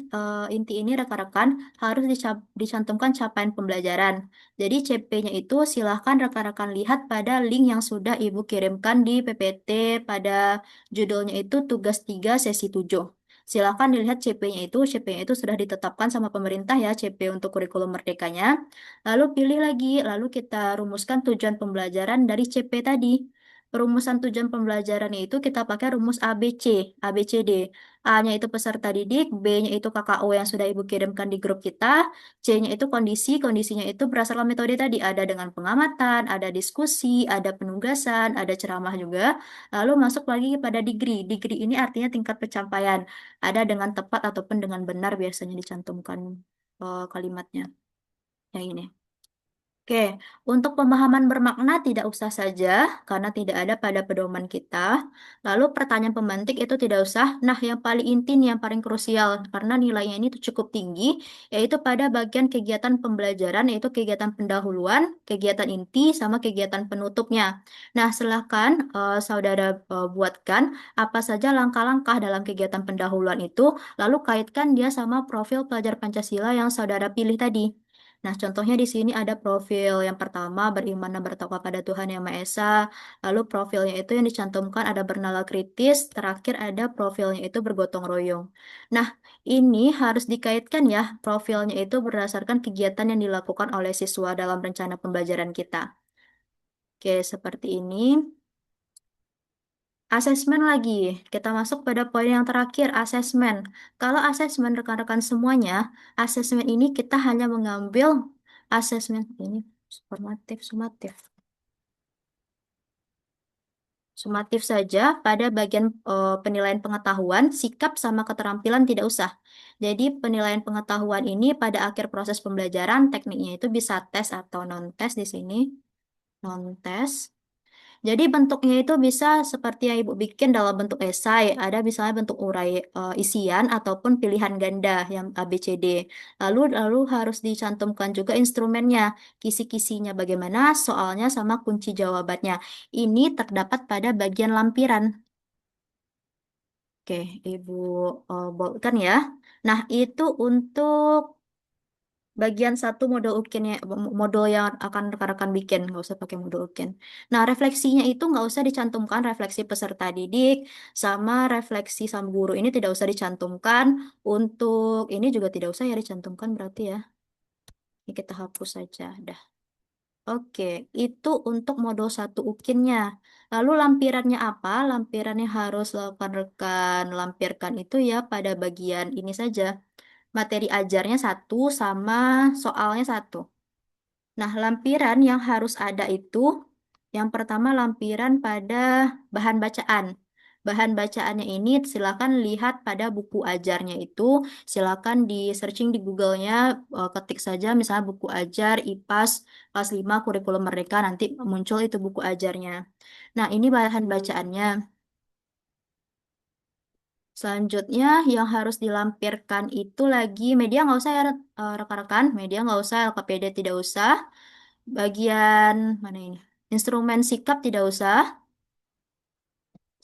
inti ini rekan-rekan harus dicantumkan capaian pembelajaran. Jadi CP-nya itu silahkan rekan-rekan lihat pada link yang sudah Ibu kirimkan di PPT pada judulnya itu tugas 3 sesi 7. Silahkan dilihat CP-nya itu. CP-nya itu sudah ditetapkan sama pemerintah ya, CP untuk kurikulum merdekanya. Lalu pilih lagi, lalu kita rumuskan tujuan pembelajaran dari CP tadi. Perumusan tujuan pembelajarannya itu kita pakai rumus ABC, ABCD. A-nya itu peserta didik, B-nya itu KKO yang sudah Ibu kirimkan di grup kita, C-nya itu kondisi, kondisinya itu berdasarkan metode tadi, ada dengan pengamatan, ada diskusi, ada penugasan, ada ceramah juga. Lalu masuk lagi pada degree. Degree ini artinya tingkat pencapaian, ada dengan tepat ataupun dengan benar biasanya dicantumkan kalimatnya. Yang ini. Oke, untuk pemahaman bermakna tidak usah saja karena tidak ada pada pedoman kita. Lalu pertanyaan pemantik itu tidak usah. Nah, yang paling inti nih, yang paling krusial karena nilainya ini tuh cukup tinggi, yaitu pada bagian kegiatan pembelajaran, yaitu kegiatan pendahuluan, kegiatan inti, sama kegiatan penutupnya. Nah, silahkan saudara buatkan apa saja langkah-langkah dalam kegiatan pendahuluan itu, lalu kaitkan dia sama profil pelajar Pancasila yang saudara pilih tadi. Nah, contohnya di sini ada profil yang pertama beriman dan bertakwa pada Tuhan Yang Maha Esa. Lalu profilnya itu yang dicantumkan ada bernala kritis. Terakhir ada profilnya itu bergotong royong. Nah, ini harus dikaitkan ya profilnya itu berdasarkan kegiatan yang dilakukan oleh siswa dalam rencana pembelajaran kita. Oke, seperti ini. Asesmen lagi, kita masuk pada poin yang terakhir, asesmen. Kalau asesmen rekan-rekan semuanya, asesmen ini kita hanya mengambil asesmen ini formatif, sumatif. Sumatif saja pada bagian penilaian pengetahuan, sikap sama keterampilan tidak usah. Jadi penilaian pengetahuan ini pada akhir proses pembelajaran, tekniknya itu bisa tes atau non-tes di sini. Non-tes. Jadi bentuknya itu bisa seperti yang Ibu bikin dalam bentuk esai, ada misalnya bentuk urai isian ataupun pilihan ganda yang ABCD. Lalu harus dicantumkan juga instrumennya, kisi-kisinya bagaimana, soalnya sama kunci jawabannya. Ini terdapat pada bagian lampiran. Oke, Ibu bolkan ya. Nah, itu untuk bagian satu modul ukinnya, modul yang akan rekan-rekan bikin, nggak usah pakai modul ukin. Nah, refleksinya itu nggak usah dicantumkan refleksi peserta didik sama refleksi sama guru ini tidak usah dicantumkan. Untuk ini juga tidak usah ya dicantumkan berarti ya. Ini kita hapus saja, dah. Oke, itu untuk modul satu ukinnya. Lalu lampirannya apa? Lampirannya harus rekan-rekan lampirkan itu ya pada bagian ini saja. Materi ajarnya satu sama soalnya satu. Nah, lampiran yang harus ada itu yang pertama lampiran pada bahan bacaan. Bahan bacaannya ini silakan lihat pada buku ajarnya itu, silakan di searching di Google-nya, ketik saja misalnya buku ajar IPAS kelas 5 kurikulum Merdeka, nanti muncul itu buku ajarnya. Nah, ini bahan bacaannya. Selanjutnya yang harus dilampirkan itu lagi media nggak usah ya rekan-rekan, media nggak usah, LKPD tidak usah. Bagian mana ini? Instrumen sikap tidak usah.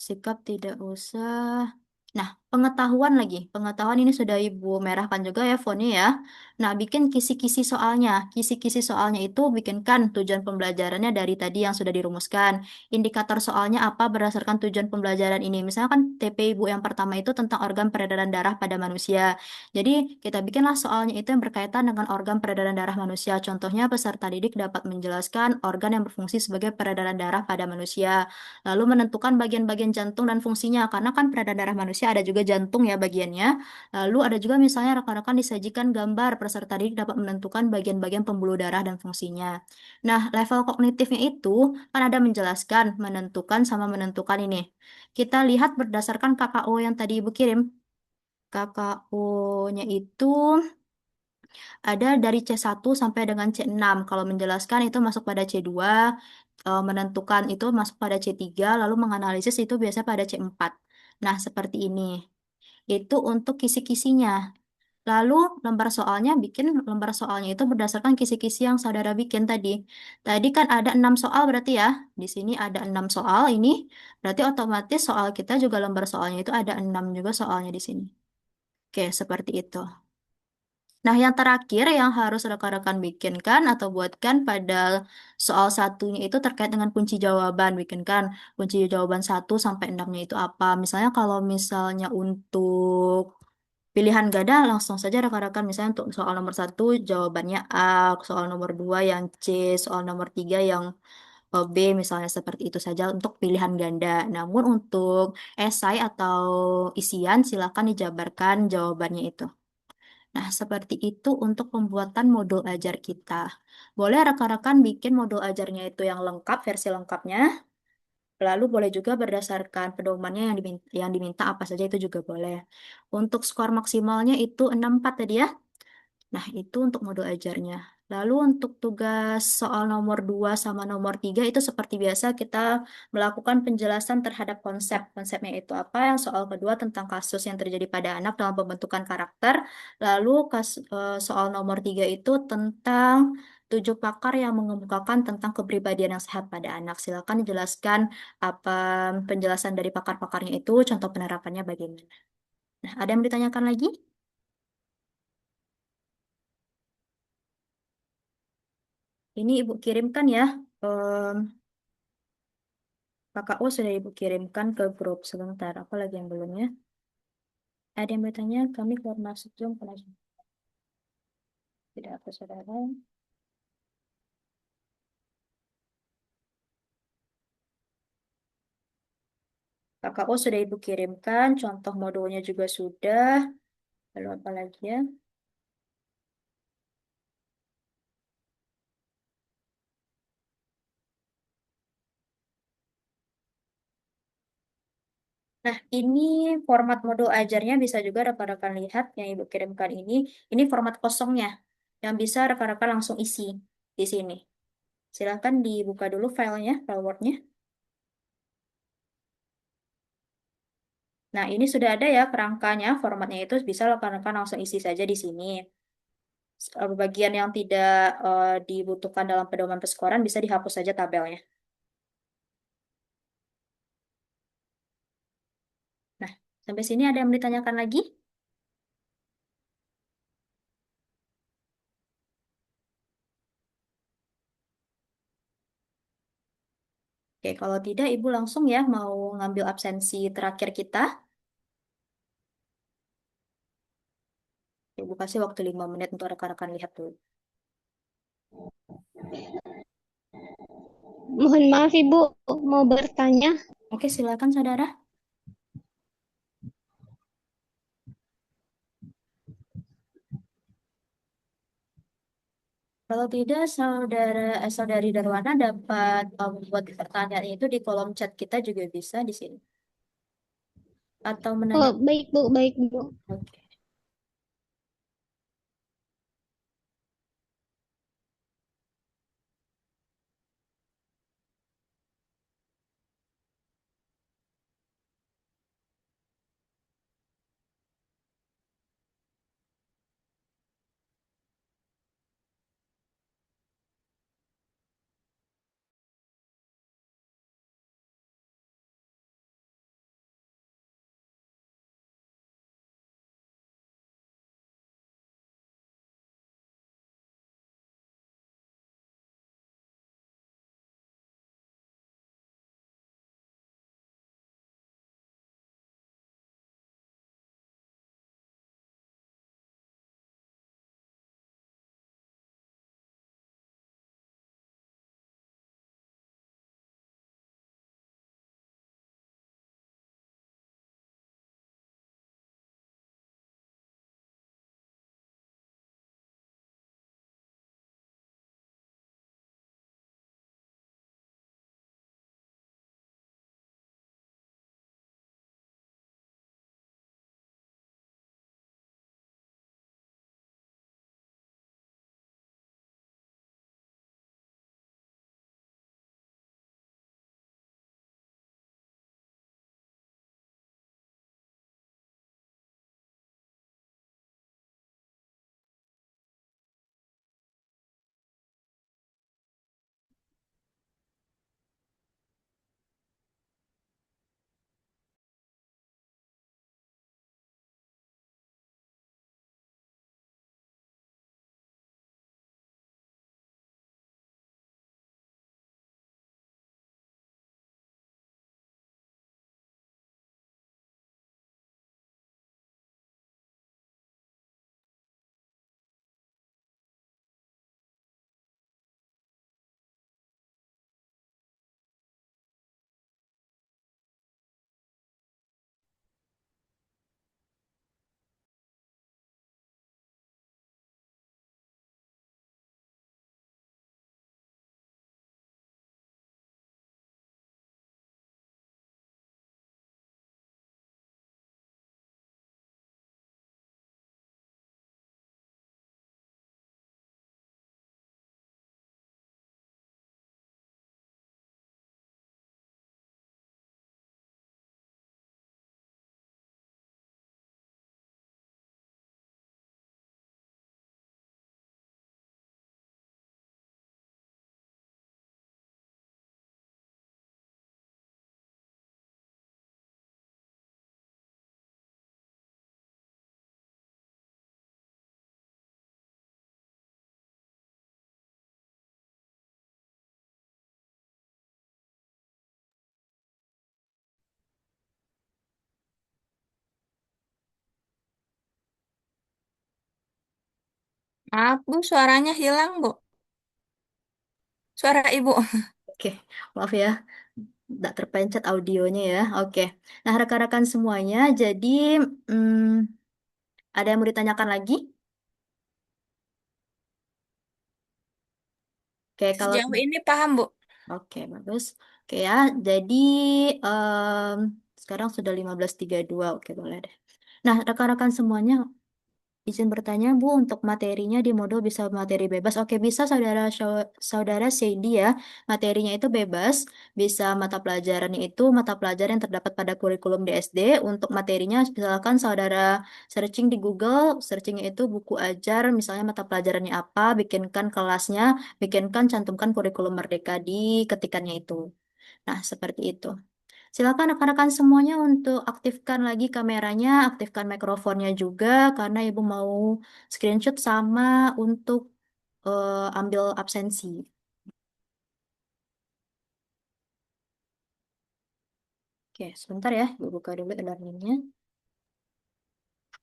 Sikap tidak usah. Nah, pengetahuan lagi. Pengetahuan ini sudah Ibu merahkan juga ya fonnya ya. Nah, bikin kisi-kisi soalnya. Kisi-kisi soalnya itu bikinkan tujuan pembelajarannya dari tadi yang sudah dirumuskan. Indikator soalnya apa berdasarkan tujuan pembelajaran ini. Misalkan TP Ibu yang pertama itu tentang organ peredaran darah pada manusia. Jadi, kita bikinlah soalnya itu yang berkaitan dengan organ peredaran darah manusia. Contohnya, peserta didik dapat menjelaskan organ yang berfungsi sebagai peredaran darah pada manusia. Lalu menentukan bagian-bagian jantung dan fungsinya, karena kan pada darah manusia ada juga jantung ya bagiannya. Lalu ada juga misalnya rekan-rekan disajikan gambar, peserta didik dapat menentukan bagian-bagian pembuluh darah dan fungsinya. Nah, level kognitifnya itu kan ada menjelaskan, menentukan, sama menentukan ini. Kita lihat berdasarkan KKO yang tadi Ibu kirim. KKO-nya itu ada dari C1 sampai dengan C6. Kalau menjelaskan itu masuk pada C2, menentukan itu masuk pada C3, lalu menganalisis itu biasa pada C4. Nah, seperti ini. Itu untuk kisi-kisinya. Lalu lembar soalnya bikin lembar soalnya itu berdasarkan kisi-kisi yang saudara bikin tadi. Tadi kan ada 6 soal berarti ya. Di sini ada 6 soal ini. Berarti otomatis soal kita juga lembar soalnya itu ada 6 juga soalnya di sini. Oke, seperti itu. Nah, yang terakhir yang harus rekan-rekan bikinkan atau buatkan pada soal satunya itu terkait dengan kunci jawaban. Bikinkan kunci jawaban 1 sampai 6-nya itu apa. Misalnya kalau misalnya untuk pilihan ganda langsung saja rekan-rekan misalnya untuk soal nomor 1 jawabannya A, soal nomor 2 yang C, soal nomor 3 yang B misalnya seperti itu saja untuk pilihan ganda. Namun untuk esai atau isian silakan dijabarkan jawabannya itu. Nah, seperti itu untuk pembuatan modul ajar kita. Boleh rekan-rekan bikin modul ajarnya itu yang lengkap, versi lengkapnya. Lalu boleh juga berdasarkan pedomannya yang diminta apa saja itu juga boleh. Untuk skor maksimalnya itu 64 tadi ya. Nah, itu untuk modul ajarnya. Lalu untuk tugas soal nomor 2 sama nomor 3 itu seperti biasa kita melakukan penjelasan terhadap konsep. Konsepnya itu apa? Yang soal kedua tentang kasus yang terjadi pada anak dalam pembentukan karakter. Lalu soal nomor 3 itu tentang 7 pakar yang mengemukakan tentang kepribadian yang sehat pada anak. Silakan dijelaskan apa penjelasan dari pakar-pakarnya itu, contoh penerapannya bagaimana. Nah, ada yang ditanyakan lagi? Ini Ibu kirimkan ya. Em, KKU sudah Ibu kirimkan ke grup. Sebentar, apa lagi yang belum ya? Ada yang bertanya, kami keluar masuk Zoom. Tidak apa saudara. KKU sudah Ibu kirimkan, contoh modulnya juga sudah. Lalu apa lagi ya? Nah, ini format modul ajarnya bisa juga rekan-rekan lihat yang Ibu kirimkan ini. Ini format kosongnya yang bisa rekan-rekan langsung isi di sini. Silahkan dibuka dulu filenya, file Word-nya. Nah, ini sudah ada ya kerangkanya, formatnya itu bisa rekan-rekan langsung isi saja di sini. Bagian yang tidak dibutuhkan dalam pedoman persekoran bisa dihapus saja tabelnya. Nah, sampai sini ada yang ditanyakan lagi? Oke, kalau tidak Ibu langsung ya mau ngambil absensi terakhir kita. Ibu kasih waktu 5 menit untuk rekan-rekan lihat dulu. Mohon maaf Ibu, mau bertanya. Oke, silakan saudara. Kalau tidak, saudari Darwana dapat membuat pertanyaan itu di kolom chat kita juga bisa di sini. Atau Oh, menanyakan. baik Bu, baik Bu. Oke. Maaf Bu, suaranya hilang Bu. Suara Ibu. Oke, maaf ya, tidak terpencet audionya ya. Oke, nah rekan-rekan semuanya, jadi hmm, ada yang mau ditanyakan lagi? Oke, kalau Sejauh ini paham Bu. oke bagus. Oke ya, jadi em, sekarang sudah 15.32. Oke, boleh deh. Nah, rekan-rekan semuanya, izin bertanya, Bu, untuk materinya di modul bisa materi bebas. Oke, bisa saudara Seidi ya. Materinya itu bebas, bisa mata pelajarannya itu mata pelajaran yang terdapat pada kurikulum di SD. Untuk materinya, misalkan saudara searching di Google, searchingnya itu buku ajar, misalnya mata pelajarannya apa, bikinkan kelasnya, bikinkan cantumkan kurikulum Merdeka di ketikannya itu. Nah, seperti itu. Silakan rekan-rekan semuanya untuk aktifkan lagi kameranya, aktifkan mikrofonnya juga karena Ibu mau screenshot sama untuk ambil absensi. Oke, sebentar ya, Ibu buka dulu e-learningnya.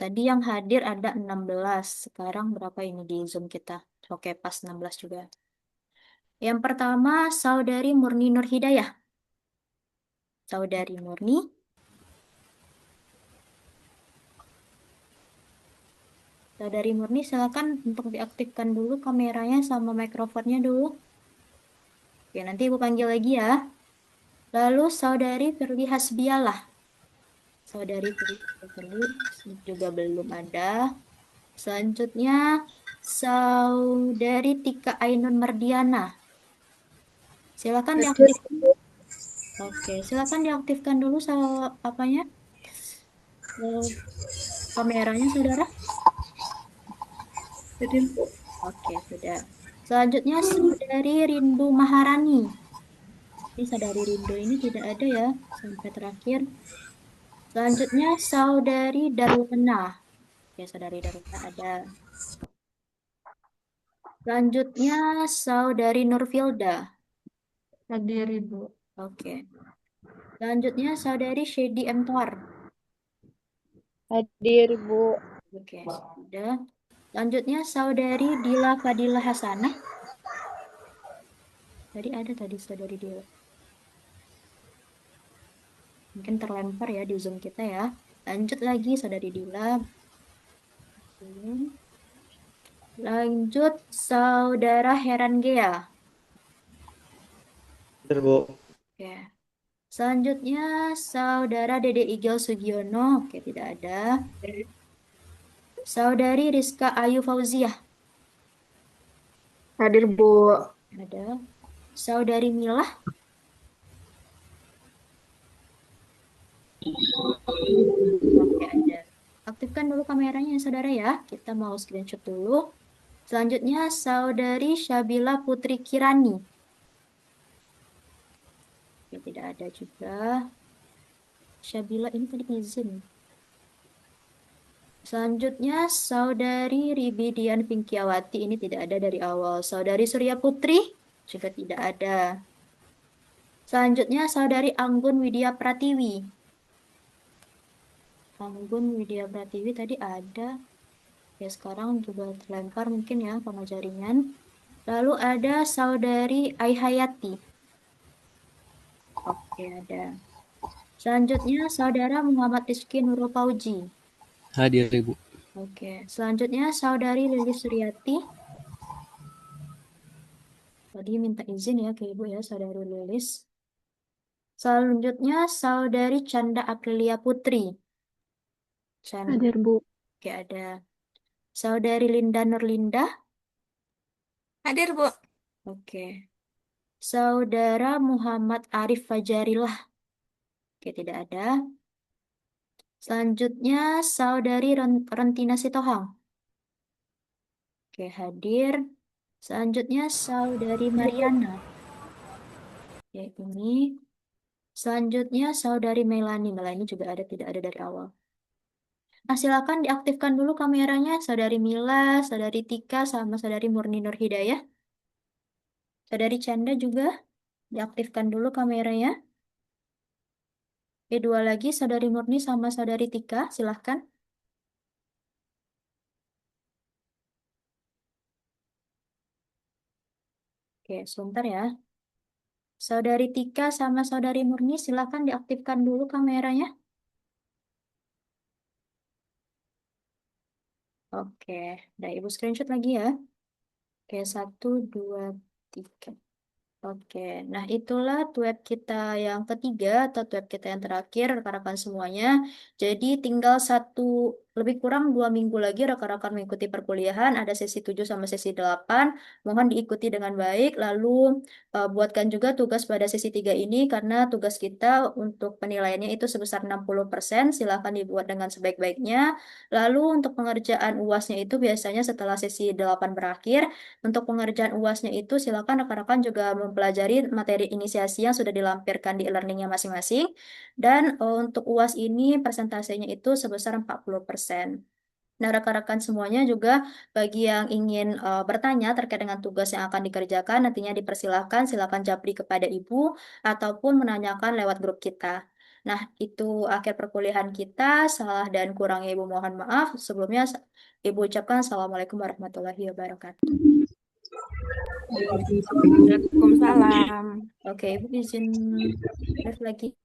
Tadi yang hadir ada 16, sekarang berapa ini di Zoom kita? Oke, pas 16 juga. Yang pertama, Saudari Murni Nur Hidayah. Saudari Murni. Saudari Murni, silakan untuk diaktifkan dulu kameranya sama mikrofonnya dulu. Oke, nanti Ibu panggil lagi ya. Lalu Saudari Firly Hasbialah. Saudari Firly juga belum ada. Selanjutnya, Saudari Tika Ainun Mardiana. Silakan diaktifkan. Oke, silakan diaktifkan dulu apanya? Kameranya, saudara. Oke, sudah. Selanjutnya, Saudari Rindu Maharani. Ini Saudari Rindu ini tidak ada ya, sampai terakhir. Selanjutnya, Saudari Darwana. Oke, Saudari Darwana ada. Selanjutnya, Saudari Nurfilda. Hadir, Ibu. Oke. Selanjutnya, Saudari Shedi M. Tohar. Hadir, Bu. Oke, sudah. Selanjutnya, Saudari Dila Fadila Hasanah. Tadi Saudari Dila. Mungkin terlempar ya di Zoom kita ya. Lanjut lagi, Saudari Dila. Lanjut, Saudara Herangea. Hadir, Bu. Oke. Selanjutnya, Saudara Dede Igel Sugiono. Oke, tidak ada. Saudari Rizka Ayu Fauziah. Hadir, Bu. Ada. Saudari Milah. Oke, ada. Aktifkan dulu kameranya, saudara ya. Kita mau screenshot dulu. Selanjutnya, Saudari Syabila Putri Kirani. Oke, tidak ada juga. Syabila ini tadi izin. Selanjutnya, Saudari Ribidian Pinkiawati. Ini tidak ada dari awal. Saudari Surya Putri juga tidak ada. Selanjutnya, Saudari Anggun Widya Pratiwi. Anggun Widya Pratiwi tadi ada. Ya, sekarang juga terlempar mungkin ya sama jaringan. Lalu ada Saudari Aihayati. Oke, ada. Selanjutnya, Saudara Muhammad Rizky Nurul Fauji. Hadir, Ibu. Oke, selanjutnya Saudari Lilis Suryati. Tadi minta izin ya ke Ibu ya, Saudari Lilis. Selanjutnya, Saudari Canda Aprilia Putri. Canda. Hadir, Bu. Oke, ada. Saudari Linda Nurlinda. Hadir, Bu. Oke. Saudara Muhammad Arif Fajarillah. Oke, tidak ada. Selanjutnya, Saudari Rentina Sitohang. Oke, hadir. Selanjutnya, Saudari Mariana. Ya, ini. Selanjutnya, Saudari Melani. Melani juga ada, tidak ada dari awal. Nah, silakan diaktifkan dulu kameranya, Saudari Mila, Saudari Tika, sama Saudari Murni Nur Hidayah. Saudari Canda juga diaktifkan dulu kameranya. Dua lagi, Saudari Murni sama Saudari Tika, silahkan. Oke, sebentar ya. Saudari Tika sama Saudari Murni, silahkan diaktifkan dulu kameranya. Oke, udah Ibu screenshot lagi ya. Oke, 1, 2, 3. Oke, nah itulah tweet kita yang ketiga atau tweet kita yang terakhir rekan-rekan semuanya. Jadi tinggal lebih kurang 2 minggu lagi rekan-rekan mengikuti perkuliahan. Ada sesi 7 sama sesi 8. Mohon diikuti dengan baik. Lalu buatkan juga tugas pada sesi 3 ini karena tugas kita untuk penilaiannya itu sebesar 60%. Silakan dibuat dengan sebaik-baiknya. Lalu untuk pengerjaan UASnya itu biasanya setelah sesi 8 berakhir. Untuk pengerjaan UASnya itu silakan rekan-rekan juga mempelajari materi inisiasi yang sudah dilampirkan di e-learningnya masing-masing. Dan untuk UAS ini persentasenya itu sebesar 40%. Nah, rekan-rekan semuanya juga bagi yang ingin bertanya terkait dengan tugas yang akan dikerjakan, nantinya dipersilahkan, silakan japri kepada Ibu ataupun menanyakan lewat grup kita. Nah, itu akhir perkuliahan kita. Salah dan kurangnya Ibu mohon maaf. Sebelumnya Ibu ucapkan Assalamualaikum warahmatullahi wabarakatuh. Waalaikumsalam. Oke, Ibu izin live lagi.